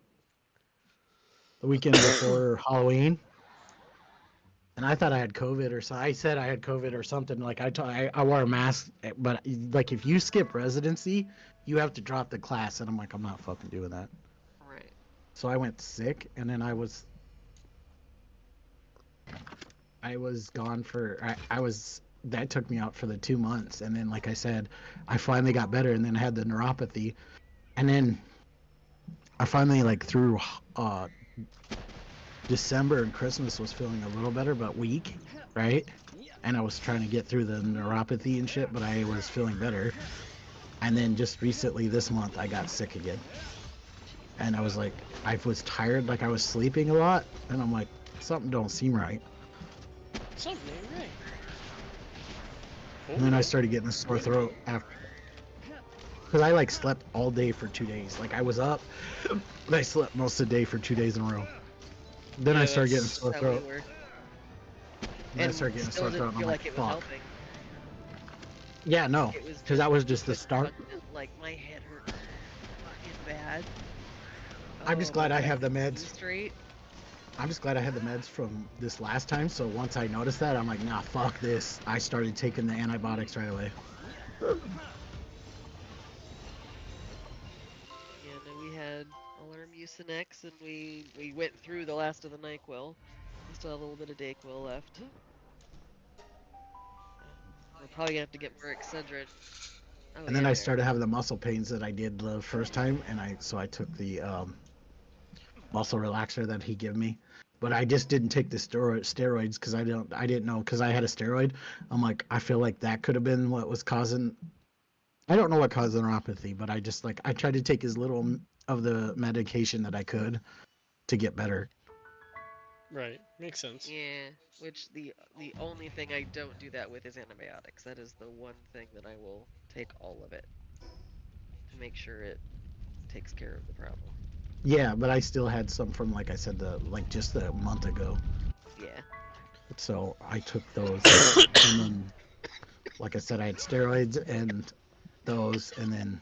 Halloween. And I thought I had COVID or so. I said I had COVID or something. Like I wore a mask, but like if you skip residency, you have to drop the class. And I'm like, I'm not fucking doing that. Right. So I went sick, and then I was gone for that took me out for the 2 months. And then, like I said, I finally got better, and then I had the neuropathy, and then I finally like through December and Christmas was feeling a little better, but weak, right? And I was trying to get through the neuropathy and shit, but I was feeling better. And then just recently this month, I got sick again. And I was like, I was tired, like I was sleeping a lot, and I'm like, something don't seem right. Something ain't right. And then I started getting a sore throat after, because I like slept all day for 2 days. Like I was up, but I slept most of the day for 2 days in a row. Then Yeah, I started getting a that's sore How throat. we were. Then I And started getting a still sore didn't throat, and I'm feel like, like it was fuck. helping. Yeah, no, It was because that was just the start. destructive, like my head hurt so fucking bad. I'm just Oh, glad but I when have the couldn't see meds. straight. I'm just glad I had the meds from this last time. So once I noticed that, I'm like, nah, fuck this. I started taking the antibiotics right away. Yeah, no, we had all our Mucinex, and we went through the last of the NyQuil. We still have a little bit of Dayquil left. We're probably gonna have to get more Excedrin. Oh And then yeah, I there. started having the muscle pains that I did the first time, and I took the muscle relaxer that he gave me. But I just didn't take the steroids because I didn't know, because I had a steroid. I'm like, I feel like that could have been what was causing. I don't know what caused the neuropathy, but I just like I tried to take as little of the medication that I could to get better. Right. Makes sense. Yeah, which the only thing I don't do that with is antibiotics. That is the one thing that I will take all of it to make sure it takes care of the problem. Yeah, but I still had some from, like I said, just a month ago. Yeah. So I took those, and then, like I said, I had steroids and those, and then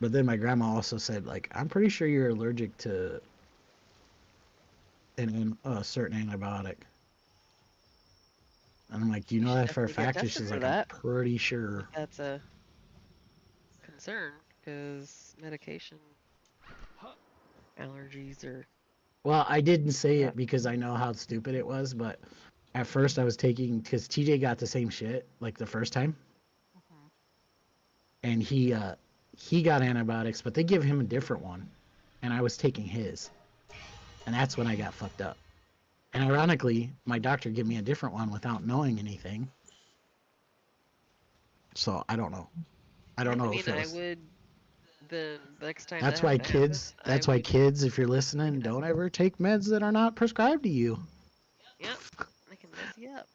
but then my grandma also said, like, I'm pretty sure you're allergic to a certain antibiotic. And I'm like, do you You know should that for a definitely get fact? And tested she's for like, I'm that. pretty sure. That's a concern because medication allergies are Well, I didn't say rough. it because I know how stupid it was, but at first I was taking, because TJ got the same shit like the first time, and he got antibiotics, but they give him a different one, and I was taking his, and that's when I got fucked up. And ironically, my doctor gave me a different one without knowing anything. So I don't know. I don't I know mean, if it I was. would the next time That's that why happens, kids. I That's why would kids, if you're bring listening, it up. don't ever take meds that are not prescribed to you. Yep, I can mess you up.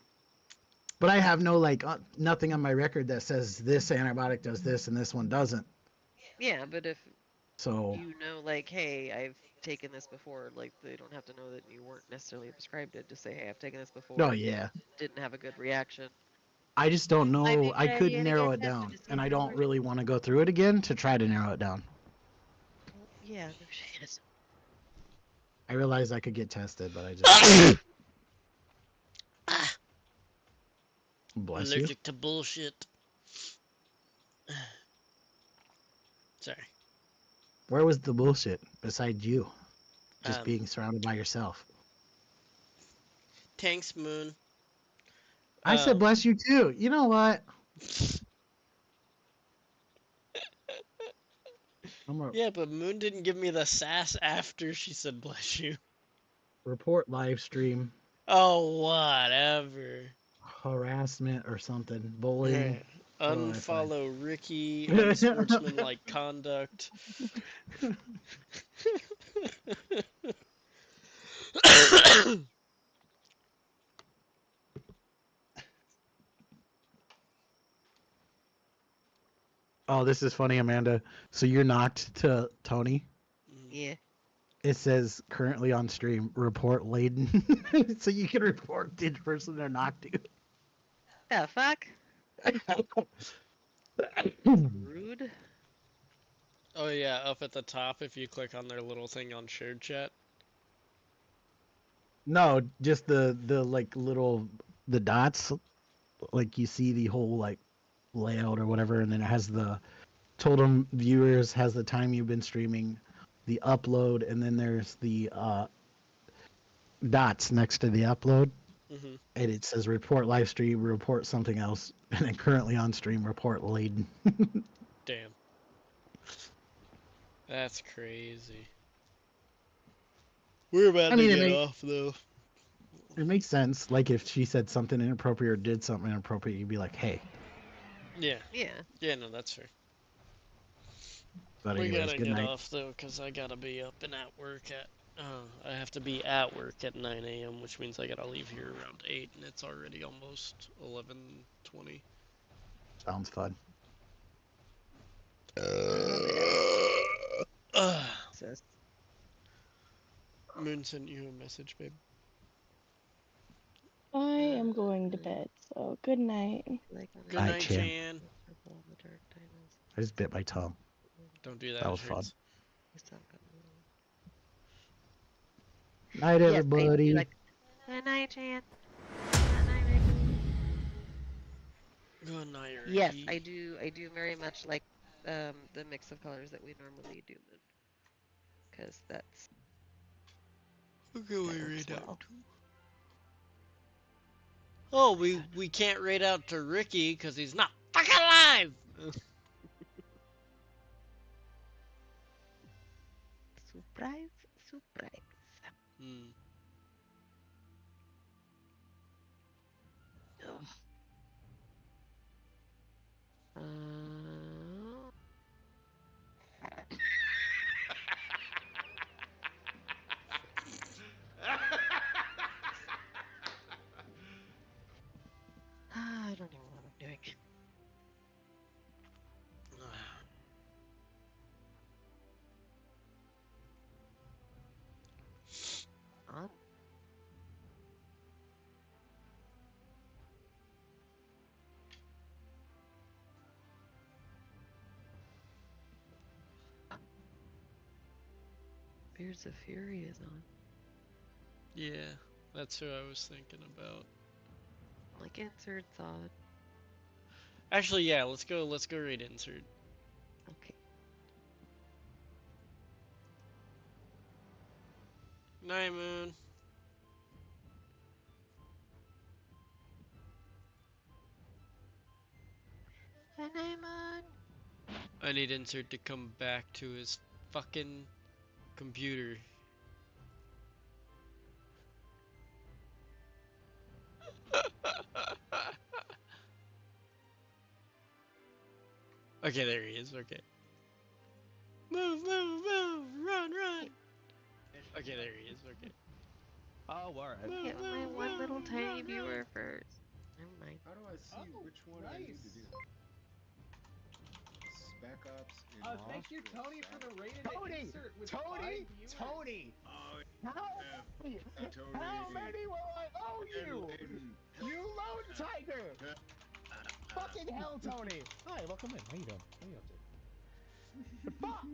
But I have no nothing on my record that says this antibiotic does this and this one doesn't. Yeah, but if So you know, like, hey, I've taken this before, like, they don't have to know that you weren't necessarily prescribed it. Just say, hey, I've taken this oh before, yeah, didn't have a good reaction. I just don't I know. may I tag couldn't you to narrow get it tested down, to see and if I you're don't allergic. really want to go through it again to try to narrow it down. Well, yeah, no shit. I realized I could get tested, but I just bless you. Allergic to bullshit. Sorry. Where was the bullshit besides you? Just Um, being surrounded by yourself. Thanks, Moon. I said bless you too. You know what? Yeah, but Moon didn't give me the sass after she said bless you. Report live stream. Oh, whatever. Harassment or something. Bullying. Unfollow Ricky. Unsportsmanlike conduct. Oh, this is funny, Amanda. So you're knocked to Tony. Yeah. It says currently on stream, report laden. So you can report the person they're knocked to. The fuck? Rude. Oh yeah, up at the top if you click on their little thing on shared chat. No, just the like little the dots. Like you see the whole like layout or whatever, and then it has the total viewers, has the time you've been streaming, the upload, and then there's the dots next to the upload. Mm-hmm. and it says report live stream, report something else, and then currently on stream, report laden. Damn. That's crazy. We're about I to mean, get off though. it makes sense. Like if she said something inappropriate or did something inappropriate, you'd be like, hey. Yeah. Yeah. Yeah, no, that's fair. But We anyways, gotta good get night. off though, cause I gotta be up and at work at. I have to be at work at 9 a.m., which means I gotta leave here around 8, and it's already almost 11:20. Sounds fun. Sis. Moon sent you a message, babe. I am going to bed, so good night. Like Good night, Chan. I just bit my tongue. Don't do that. That It was fun. hurts. Night, Yes, everybody. like, good night, Chan. Good night, Ricky. Good night, Ricky. Yes, I do. I do very much like the mix of colors that we normally do, Moon. Because that's Who can we that works read well. out to? Oh, we can't raid out to Ricky because he's not fucking alive. Surprise, surprise. Hmm. Ugh. I don't even know what I'm doing. On. Beards of Fury is on. Yeah, that's who I was thinking about. Like inserts on. Actually, yeah, let's go raid insert. Okay. Night, Moon. And I'm on. I need insert to come back to his fucking computer. Okay, there he is. Okay. Move, move, move! Run, run! Okay, there he is. Okay. Oh, alright. Get my one little tiny viewer first. Never mind. How do I see which one I need to do? Spec Ops in Thank you, Tony, for the rated insert with Tony! 5 viewers. Tony! Oh, How many will I owe you? You lone tiger! Fucking hell, Tony! Hi, welcome in. How you doing? What are you up to? Fuck!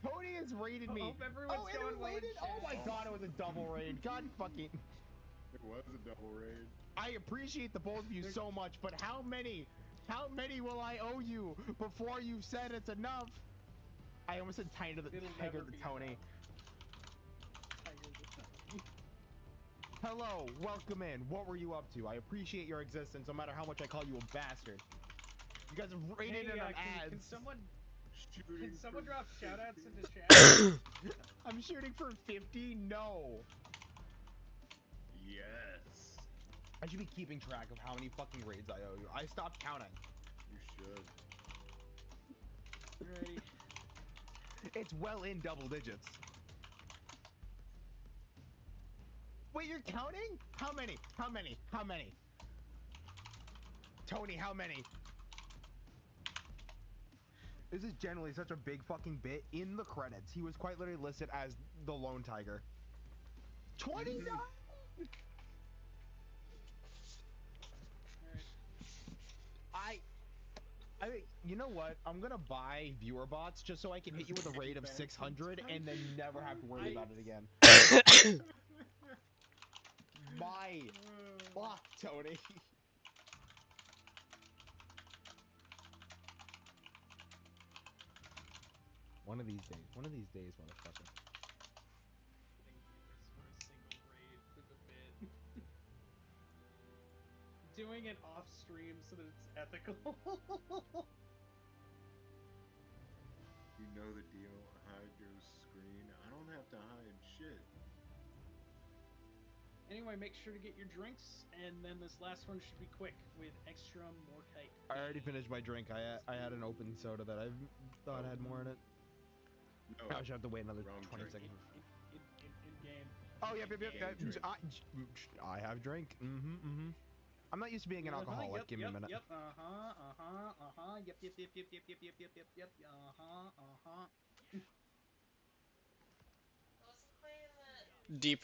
Tony has raided me. Hope everyone's going well in raided? Oh my chat. god, it was a double raid. God fucking... It was a double raid. I appreciate the both of you so much, but how many will I owe you before you've said it's enough? I almost said Tiger the Tony. Hello, welcome in. What were you up to? I appreciate your existence, no matter how much I call you a bastard. You guys have raided it on ads. Can someone drop shoutouts into chat? I'm shooting for 50? No. Yes. I should be keeping track of how many fucking raids I owe you. I stopped counting. You should. Ready. It's well in double digits. Wait, you're counting? How many? How many? How many? Tony, how many? This is generally such a big fucking bit. In the credits, he was quite literally listed as the Lone Tiger. 29? I mean, you know what? I'm gonna buy viewer bots just so I can hit you with a rate of 600 and then never have to worry about it again. My fuck, Tony. One of these days, motherfucker. For a single raid for the bit. doing it off stream so that it's ethical. You know the deal. Hide your screen. I don't have to hide shit. Anyway, make sure to get your drinks, and then this last one should be quick with extra more kite. I already finished my drink. I had an open soda that I thought had more in it. No, I should have to wait another wrong 20 drink. seconds. In game. Oh, yep. Drink. I have drink. I'm not used to being an alcoholic. Yep, Give me a minute. Yep. Yep. Yep. I wasn't playing that. Deep